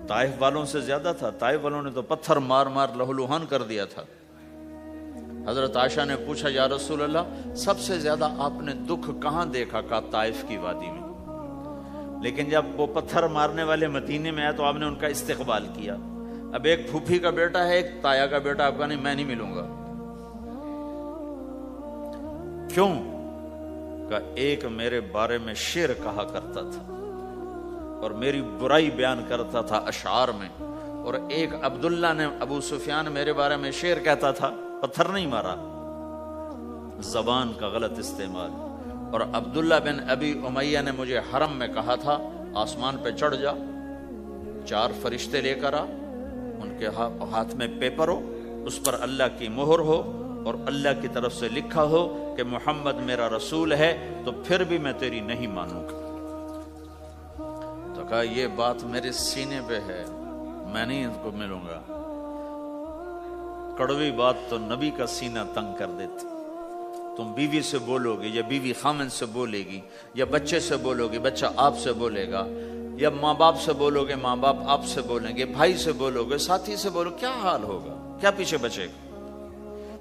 [SPEAKER 1] طائف والوں سے زیادہ تھا. طائف والوں نے تو پتھر مار مار لہولوہان کر دیا تھا. حضرت عائشہ نے پوچھا یا رسول اللہ سب سے زیادہ آپ نے دکھ کہاں دیکھا؟ کہا طائف کی وادی میں. لیکن جب وہ پتھر مارنے والے مدینے میں آئے تو آپ نے ان کا استقبال کیا. اب ایک پھوپھی کا بیٹا ہے، ایک تایا کا بیٹا، آپ کا نہیں، میں نہیں ملوں گا. کیوں؟ کہ ایک میرے بارے میں شعر کہا کرتا تھا اور میری برائی بیان کرتا تھا اشعار میں، اور ایک عبداللہ نے، ابو سفیان میرے بارے میں شعر کہتا تھا، پتھر نہیں مارا، زبان کا غلط استعمال. اور عبداللہ بن ابی امیہ نے مجھے حرم میں کہا تھا آسمان پہ چڑھ جا، 4 فرشتے لے کر آ، ان کے ہاتھ میں پیپر ہو، اس پر اللہ کی مہر ہو اور اللہ کی طرف سے لکھا ہو کہ محمد میرا رسول ہے، تو پھر بھی میں تیری نہیں مانوں گا. تو کہا یہ بات میرے سینے پہ ہے، میں نہیں ان کو ملوں گا. کڑوی بات تو نبی کا سینہ تنگ کر دیتی. تم بیوی سے بولو گے یا بیوی خامن سے بولے گی، یا بچے سے بولو گے بچہ آپ سے بولے گا، یا ماں باپ سے بولو گے ماں باپ آپ سے بولیں گے، بھائی سے بولو گے، ساتھی سے بولو، کیا حال ہوگا؟ کیا پیچھے بچے گا؟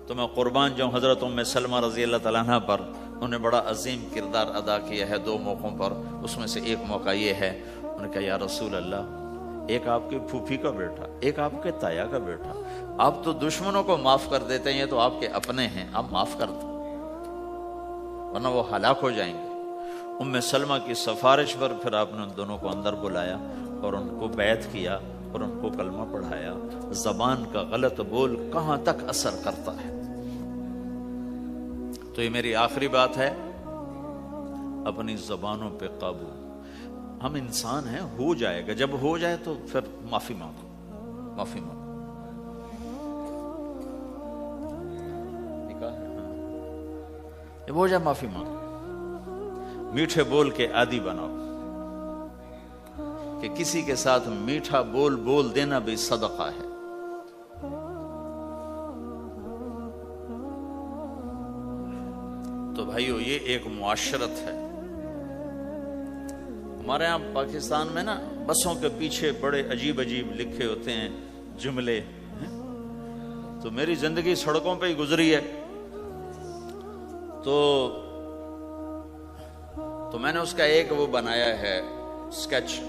[SPEAKER 1] تو میں قربان جاؤں حضرت ام سلمہ رضی اللہ تعالیٰ عنہ پر. انہوں نے بڑا عظیم کردار ادا کیا ہے 2 موقعوں پر. اس میں سے ایک موقع یہ ہے، انہوں نے کہا یا رسول اللہ، ایک آپ کے پھوپھی کا بیٹا، ایک آپ کے تایا کا بیٹا، آپ تو دشمنوں کو معاف کر دیتے ہیں، یہ تو آپ کے اپنے ہیں، آپ معاف کر دیں ورنہ وہ ہلاک ہو جائیں گے. ام سلمہ کی سفارش پر پھر آپ نے ان دونوں کو اندر بلایا اور ان کو بیعت کیا اور ان کو کلمہ پڑھایا. زبان کا غلط بول کہاں تک اثر کرتا ہے. تو یہ میری آخری بات ہے، اپنی زبانوں پہ قابو. ہم انسان ہیں، ہو جائے گا، جب ہو جائے تو پھر معافی مانگو، معافی مانگو۔ جب ہو جائے معافی مانگو، میٹھے بول کے عادی بناؤ کہ کسی کے ساتھ میٹھا بول دینا بھی صدقہ ہے۔ تو بھائیو یہ ایک معاشرت ہے۔ ہمارے ہاں پاکستان میں نا بسوں کے پیچھے بڑے عجیب عجیب لکھے ہوتے ہیں جملے، تو میری زندگی سڑکوں پہ ہی گزری ہے، تو میں نے اس کا ایک وہ بنایا ہے سکیچ۔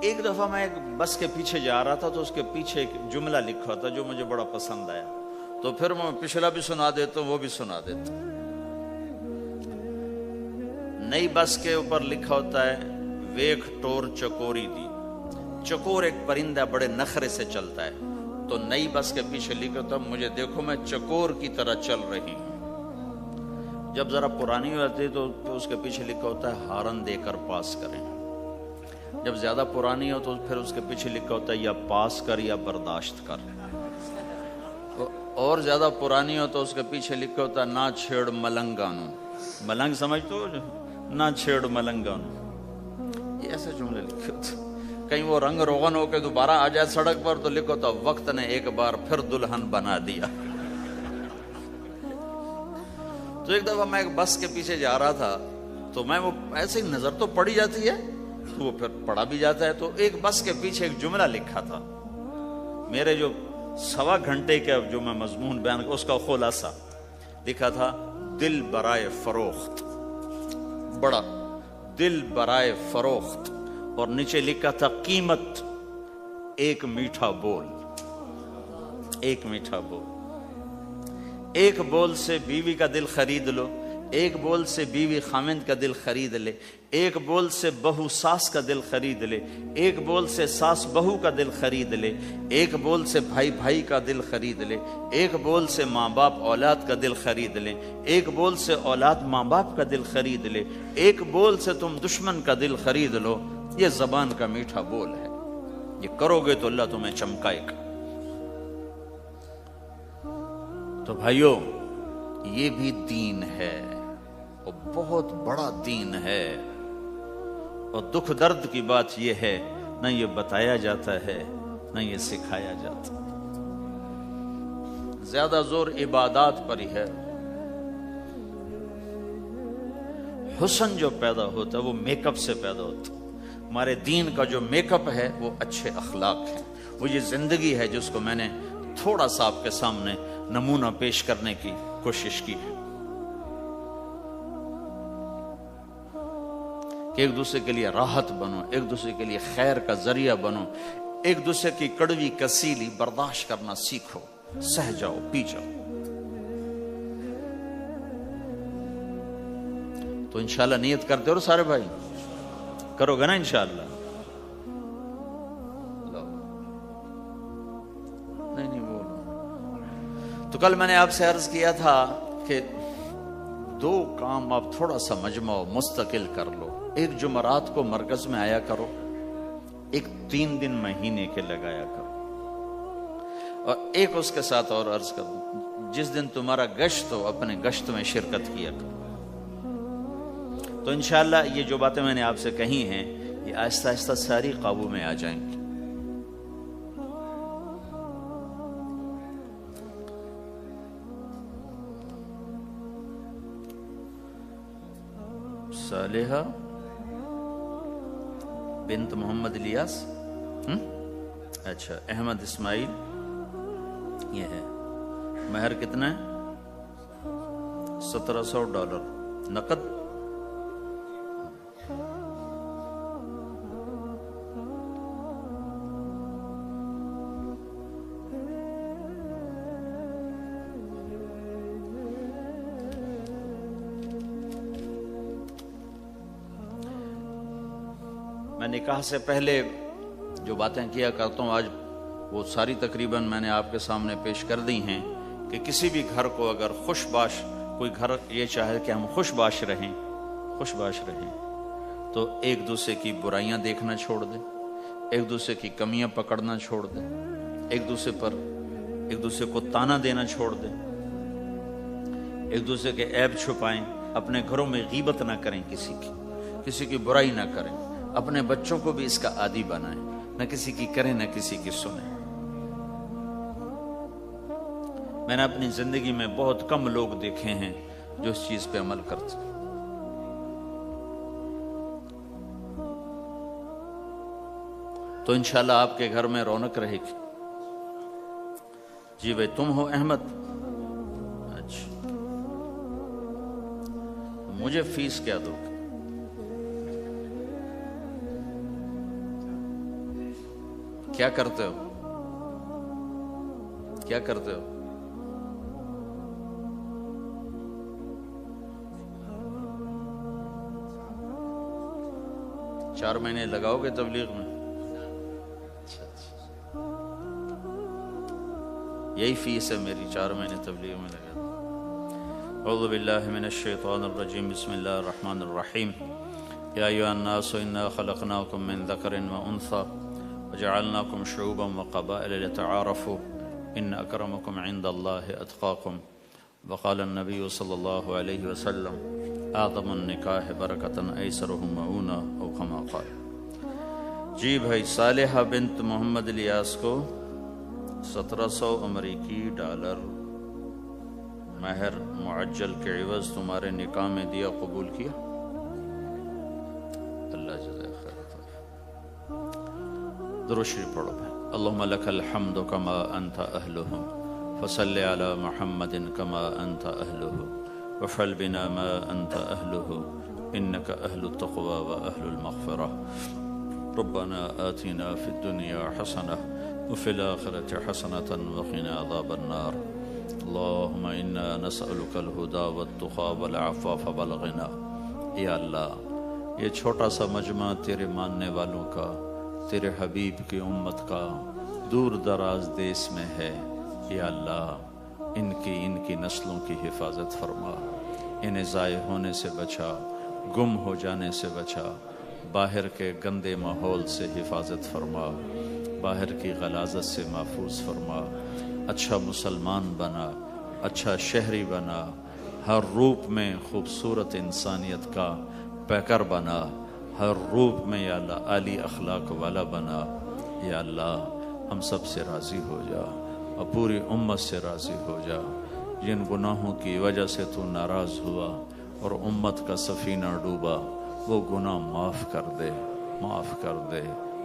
[SPEAKER 1] ایک دفعہ میں ایک بس کے پیچھے جا رہا تھا تو اس کے پیچھے ایک جملہ لکھا تھا جو مجھے بڑا پسند آیا، تو پھر میں پچھلا بھی سنا دیتا ہوں، وہ بھی سنا دیتا ہوں۔ نئی بس کے اوپر لکھا ہوتا ہے ویکھ ٹور چکوری دی۔ چکور ایک پرندہ بڑے نخرے سے چلتا ہے، تو نئی بس کے پیچھے لکھا ہوتا ہے مجھے دیکھو میں چکور کی طرح چل رہی ہوں۔ جب ذرا پرانی ہوتی تو اس کے پیچھے لکھا ہوتا ہے ہارن دے کر پاس کریں۔ جب زیادہ پرانی ہو تو پھر اس کے پیچھے لکھا ہوتا ہے یا پاس کر یا برداشت کر۔ اور زیادہ پرانی ہو تو اس کے پیچھے لکھا ہوتا ہے نہ چھیڑ ملنگانو۔ ملنگ سمجھ تو نہ چھیڑ ملنگانو، یہ ایسے جملے لکھے ہوتے۔ کہیں وہ رنگ روغن ہو کے دوبارہ آ جائے سڑک پر تو لکھو تو وقت نے ایک بار پھر دلہن بنا دیا۔ تو ایک دفعہ میں ایک بس کے پیچھے جا رہا تھا تو میں وہ ایسے ہی نظر تو پڑی جاتی ہے تو وہ پھر پڑھا بھی جاتا ہے، تو ایک بس کے پیچھے ایک جملہ لکھا تھا، میرے جو 1.25 گھنٹے کا جو میں مضمون بیان اس کا خلاصہ لکھا تھا دل برائے فروخت، بڑا دل برائے فروخت، اور نیچے لکھا تھا قیمت ایک میٹھا بول، ایک میٹھا بول۔ ایک بول سے بیوی کا دل خرید لو، ایک بول سے بیوی خامند کا دل خرید لے، ایک بول سے بہو ساس کا دل خرید لے، ایک بول سے ساس بہو کا دل خرید لے، ایک بول سے بھائی بھائی کا دل خرید لے، ایک بول سے ماں باپ اولاد کا دل خرید لے، ایک بول سے اولاد ماں باپ کا دل خرید لے، ایک بول سے تم دشمن کا دل خرید لو۔ یہ زبان کا میٹھا بول ہے، یہ کرو گے تو اللہ تمہیں چمکائے گا۔ تو بھائیو یہ بھی دین ہے، اور بہت بڑا دین ہے، اور دکھ درد کی بات یہ ہے نہ یہ بتایا جاتا ہے نہ یہ سکھایا جاتا۔ زیادہ زور عبادات پر ہی ہے۔ حسن جو پیدا ہوتا ہے وہ میک اپ سے پیدا ہوتا ہے۔ ہمارے دین کا جو میک اپ ہے وہ اچھے اخلاق ہے، وہ یہ زندگی ہے جس کو میں نے تھوڑا سا آپ کے سامنے نمونہ پیش کرنے کی کوشش کی ہے، کہ ایک دوسرے کے لیے راحت بنو، ایک دوسرے کے لیے خیر کا ذریعہ بنو، ایک دوسرے کی کڑوی کسیلی برداشت کرنا سیکھو، سہ جاؤ، پی جاؤ۔ تو انشاءاللہ نیت کرتے ہو سارے بھائی، کرو گے نا انشاءاللہ؟ نہیں بولو۔ تو کل میں نے آپ سے عرض کیا تھا کہ 2 کام آپ تھوڑا سا مجمع مستقل کر لو۔ ایک جمعرات کو مرکز میں آیا کرو، ایک 3 دن مہینے کے لگایا کرو، اور ایک اس کے ساتھ اور عرض کرو جس دن تمہارا گشت ہو اپنے گشت میں شرکت کیا کرو۔ تو انشاءاللہ یہ جو باتیں میں نے آپ سے کہی ہیں یہ آہستہ آہستہ ساری قابو میں آ جائیں گی۔ صالحہ بنت محمد الیاس، اچھا احمد اسماعیل، یہ ہے۔ مہر کتنا ہے؟ $1700 نقد۔ میں نکاح سے پہلے جو باتیں کیا کرتا ہوں آج وہ ساری تقریباً میں نے آپ کے سامنے پیش کر دی ہیں، کہ کسی بھی گھر کو اگر خوش باش، کوئی گھر یہ چاہے کہ ہم خوش باش رہیں، تو ایک دوسرے کی برائیاں دیکھنا چھوڑ دیں، ایک دوسرے کی کمیاں پکڑنا چھوڑ دیں، ایک دوسرے کو تانا دینا چھوڑ دیں، ایک دوسرے کے عیب چھپائیں، اپنے گھروں میں غیبت نہ کریں، کسی کی برائی نہ کریں، اپنے بچوں کو بھی اس کا عادی بنائیں، نہ کسی کی کریں نہ کسی کی سنیں۔ میں نے اپنی زندگی میں بہت کم لوگ دیکھے ہیں جو اس چیز پہ عمل کرتے ہیں۔ تو انشاءاللہ آپ کے گھر میں رونق رہے گی۔ جی بھائی تم ہو احمد؟ اچھا، مجھے فیس کیا دو گے؟ کیا کرتے ہو؟ کیا کرتے ہو؟ چار مہینے لگاؤ گے تبلیغ میں؟ یہی فیس ہے میری، 4 مہینے تبلیغ میں لگا دوں۔ اعوذ باللہ من الشیطان الرجیم، بسم اللہ الرحمن الرحیم۔ یا ایھا الناس انا خلقناکم من ذکر وانثی وجعلناکم شعوبا وقبائل لتعارفوا ان اکرمکم عند اللہ اتقاکم، وقال النبی صلی اللہ علیہ وسلم اعظم النکاح برکۃ ایسرہ معونہ او کما قال۔ جی بھائی، صالحہ بنت محمد الیاس کو 1700 امریکی ڈالر مہر معجل کے عوض تمہارے نکاح میں دیا، قبول کیا؟ اللہ جزائے خیر۔ درود شریف پڑھو بھائی۔ اللہم لک الحمد کما انت اہلہ، فصل علی محمد کما انت اہلہ، وفعل بنا ما انت اہلہ، انک اہل التقوی و اہل المغفرہ۔ ربنا آتنا فی الدنیا حسنہ وفي الآخرة حسنة وقنا عذاب النار۔ اللهم إنا نسألك الهدى والتقى والعفاف والغنى۔ یا اللہ، یہ چھوٹا سا مجمع تیرے ماننے والوں کا، تیرے حبیب کی امت کا دور دراز دیس میں ہے، یا اللہ ان کی نسلوں کی حفاظت فرما، انہیں ضائع ہونے سے بچا، گم ہو جانے سے بچا، باہر کے گندے ماحول سے حفاظت فرما، باہر کی غلاظت سے محفوظ فرما، اچھا مسلمان بنا، اچھا شہری بنا، ہر روپ میں خوبصورت انسانیت کا پیکر بنا، ہر روپ میں یا اللہ عالی اخلاق والا بنا۔ یا اللہ ہم سب سے راضی ہو جا اور پوری امت سے راضی ہو جا۔ جن گناہوں کی وجہ سے تو ناراض ہوا اور امت کا سفینہ ڈوبا، وہ گناہ معاف کر دے، معاف کر دے،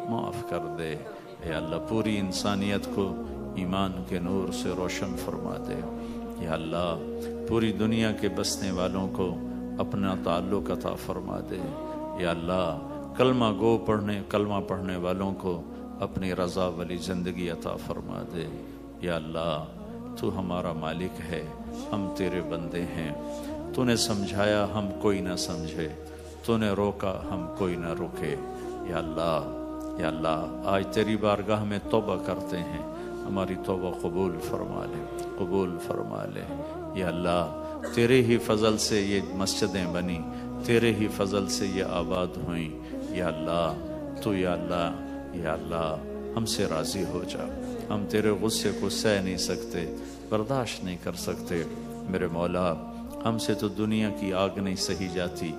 [SPEAKER 1] معاف کر دے۔ یا اللہ پوری انسانیت کو ایمان کے نور سے روشن فرما دے۔ یا اللہ پوری دنیا کے بسنے والوں کو اپنا تعلق عطا فرما دے۔ یا اللہ کلمہ پڑھنے والوں کو اپنی رضا والی زندگی عطا فرما دے۔ یا اللہ تو ہمارا مالک ہے، ہم تیرے بندے ہیں، تو نے سمجھایا ہم کوئی نہ سمجھے، تو نے روکا ہم کوئی نہ روکے۔ یا اللہ، یا اللہ آج تیری بارگاہ میں توبہ کرتے ہیں، ہماری توبہ قبول فرما لے، قبول فرما لے۔ یا اللہ تیرے ہی فضل سے یہ مسجدیں بنی، تیرے ہی فضل سے یہ آباد ہوئیں۔ یا اللہ تو یا اللہ ہم سے راضی ہو جا، ہم تیرے غصے کو سہ نہیں سکتے، برداشت نہیں کر سکتے۔ میرے مولا ہم سے تو دنیا کی آگ نہیں سہی جاتی،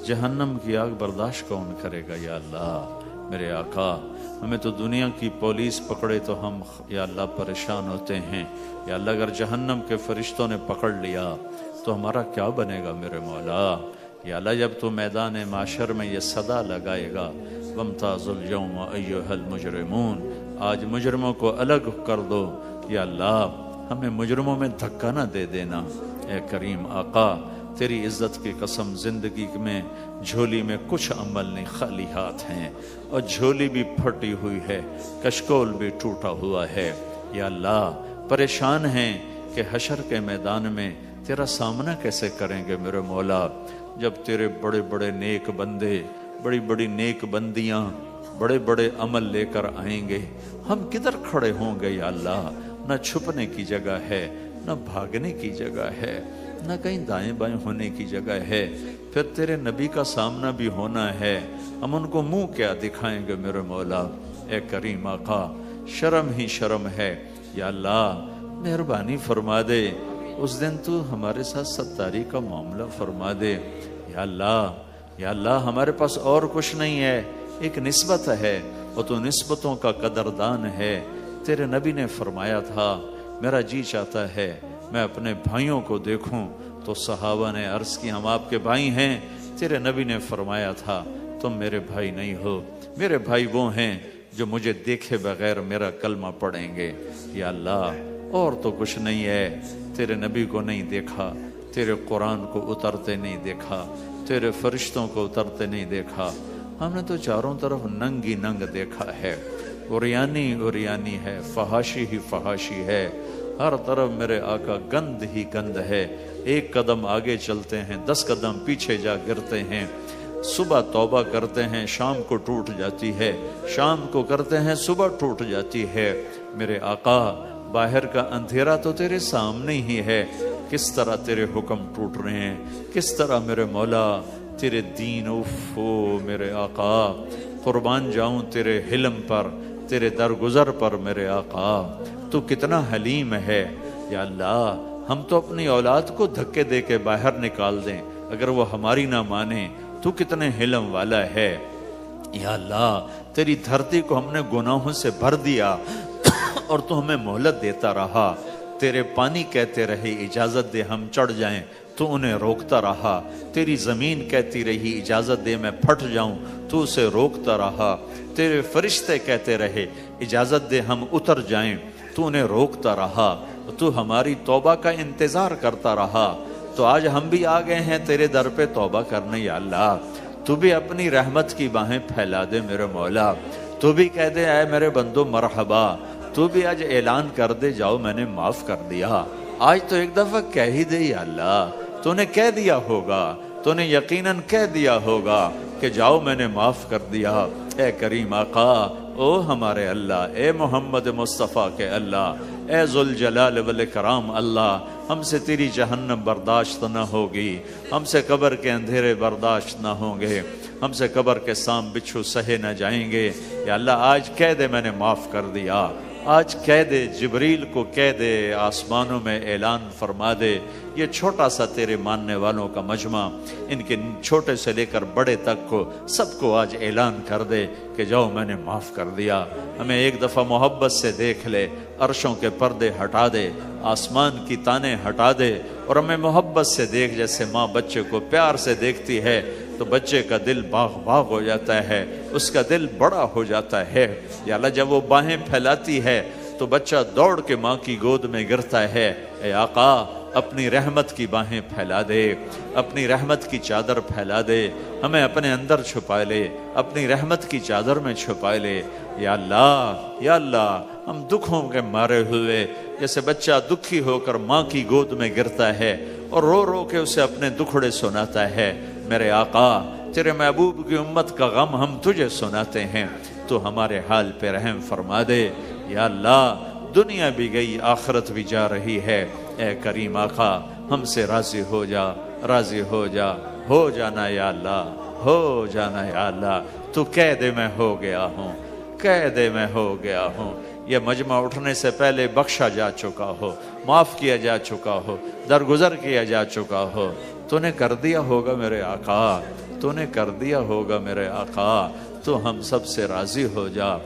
[SPEAKER 1] جہنم کی آگ برداشت کون کرے گا؟ یا اللہ میرے آقا ہمیں تو دنیا کی پولیس پکڑے تو ہم یا اللہ پریشان ہوتے ہیں، یا اللہ اگر جہنم کے فرشتوں نے پکڑ لیا تو ہمارا کیا بنے گا میرے مولا؟ یا اللہ جب تو میدان معاشر میں یہ صدا لگائے گا وَامْتَازُوا الْيَوْمَ أَيُّهَا الْمُجْرِمُونَ، آج مجرموں کو الگ کر دو، یا اللہ ہمیں مجرموں میں دھکا نہ دے دینا۔ اے کریم آقا تیری عزت کی قسم زندگی میں جھولی میں کچھ عمل نہیں، خالی ہاتھ ہیں، اور جھولی بھی پھٹی ہوئی ہے، کشکول بھی ٹوٹا ہوا ہے۔ یا اللہ پریشان ہیں کہ حشر کے میدان میں تیرا سامنا کیسے کریں گے میرے مولا، جب تیرے بڑے بڑے نیک بندے، بڑی بڑی نیک بندیاں، بڑے بڑے عمل لے کر آئیں گے، ہم کدھر کھڑے ہوں گے؟ یا اللہ نہ چھپنے کی جگہ ہے، نہ بھاگنے کی جگہ ہے۔ نہ کہیں دائیں بائیں ہونے کی جگہ ہے، پھر تیرے نبی کا سامنا بھی ہونا ہے، ہم ان کو منہ کیا دکھائیں گے میرے مولا؟ اے کریم آقا شرم ہی شرم ہے، یا اللہ مہربانی فرما دے، اس دن تو ہمارے ساتھ ستاری کا معاملہ فرما دے، یا اللہ ہمارے پاس اور کچھ نہیں ہے، ایک نسبت ہے، اور تو نسبتوں کا قدردان ہے۔ تیرے نبی نے فرمایا تھا میرا جی چاہتا ہے میں اپنے بھائیوں کو دیکھوں، تو صحابہ نے عرض کی ہم آپ کے بھائی ہیں۔ تیرے نبی نے فرمایا تھا تم میرے بھائی نہیں ہو، میرے بھائی وہ ہیں جو مجھے دیکھے بغیر میرا کلمہ پڑھیں گے۔ یا اللہ اور تو کچھ نہیں ہے، تیرے نبی کو نہیں دیکھا، تیرے قرآن کو اترتے نہیں دیکھا، تیرے فرشتوں کو اترتے نہیں دیکھا، ہم نے تو چاروں طرف ننگ ہی ننگ دیکھا ہے، اوریانی ہے، فحاشی ہی فحاشی ہے، ہر طرف میرے آقا گند ہی گند ہے، ایک قدم آگے چلتے ہیں 10 قدم پیچھے جا گرتے ہیں، صبح توبہ کرتے ہیں شام کو ٹوٹ جاتی ہے، شام کو کرتے ہیں صبح ٹوٹ جاتی ہے۔ میرے آقا باہر کا اندھیرا تو تیرے سامنے ہی ہے، کس طرح تیرے حکم ٹوٹ رہے ہیں، کس طرح میرے مولا تیرے دین میرے آقا قربان جاؤں تیرے حلم پر، تیرے درگزر پر میرے آقا، تو کتنا حلیم ہے۔ یا اللہ ہم تو اپنی اولاد کو دھکے دے کے باہر نکال دیں، اگر وہ ہماری نہ مانے، تو کتنے حلم والا ہے۔ یا اللہ تیری دھرتی کو ہم نے گناہوں سے بھر دیا اور تو ہمیں مہلت دیتا رہا، تیرے پانی کہتے رہے اجازت دے ہم چڑھ جائیں، تو انہیں روکتا رہا، تیری زمین کہتی رہی اجازت دے میں پھٹ جاؤں، تو اسے روکتا رہا، تیرے فرشتے کہتے رہے اجازت دے ہم اتر جائیں، تو انہیں روکتا رہا، تو ہماری توبہ کا انتظار کرتا رہا۔ تو آج ہم بھی آ گئے ہیں تیرے در پہ توبہ کرنے۔ یا اللہ تو بھی اپنی رحمت کی باہیں پھیلا دے میرے مولا، تو بھی کہہ دے اے میرے بندو مرحبا، تو بھی آج اعلان کر دے جاؤ میں نے معاف کر دیا۔ آج تو ایک دفعہ کہہ ہی دے یا اللہ، تو نے کہہ دیا ہوگا، تو نے یقیناً کہہ دیا ہوگا کہ جاؤ میں نے معاف کر دیا۔ اے کریم آقا، او ہمارے اللہ، اے محمد مصطفیٰ کے اللہ، اے ذوالجلال والاکرام اللہ، ہم سے تیری جہنم برداشت نہ ہوگی، ہم سے قبر کے اندھیرے برداشت نہ ہوں گے، ہم سے قبر کے سام بچھو سہے نہ جائیں گے۔ یا اللہ آج کہہ دے میں نے معاف کر دیا، آج کہہ دے، جبریل کو کہہ دے، آسمانوں میں اعلان فرما دے، یہ چھوٹا سا تیرے ماننے والوں کا مجمع، ان کے چھوٹے سے لے کر بڑے تک کو سب کو آج اعلان کر دے کہ جاؤ میں نے معاف کر دیا۔ ہمیں ایک دفعہ محبت سے دیکھ لے، عرشوں کے پردے ہٹا دے، آسمان کی تانے ہٹا دے، اور ہمیں محبت سے دیکھ، جیسے ماں بچے کو پیار سے دیکھتی ہے تو بچے کا دل باغ باغ ہو جاتا ہے، اس کا دل بڑا ہو جاتا ہے۔ یا اللہ جب وہ باہیں پھیلاتی ہے تو بچہ دوڑ کے ماں کی گود میں گرتا ہے۔ اے آقا اپنی رحمت کی باہیں پھیلا دے، اپنی رحمت کی چادر پھیلا دے، ہمیں اپنے اندر چھپا لے، اپنی رحمت کی چادر میں چھپا لے۔ یا اللہ ہم دکھوں کے مارے ہوئے، جیسے بچہ دکھی ہو کر ماں کی گود میں گرتا ہے اور رو رو کے اسے اپنے دکھڑے سناتا ہے، میرے آقا تیرے محبوب کی امت کا غم ہم تجھے سناتے ہیں، تو ہمارے حال پہ رحم فرما دے۔ یا اللہ دنیا بھی گئی آخرت بھی جا رہی ہے، اے کریم آقا ہم سے راضی ہو جا، راضی ہو جا، ہو جانا یا اللہ، ہو جانا یا اللہ، تو کہہ دے میں ہو گیا ہوں، کہہ دے میں ہو گیا ہوں۔ یہ مجمع اٹھنے سے پہلے بخشا جا چکا ہو، معاف کیا جا چکا ہو، درگزر کیا جا چکا ہو، تو نے کر دیا ہوگا میرے آقا، تو نے کر دیا ہوگا میرے آقا، تو ہم سب سے راضی ہو جا۔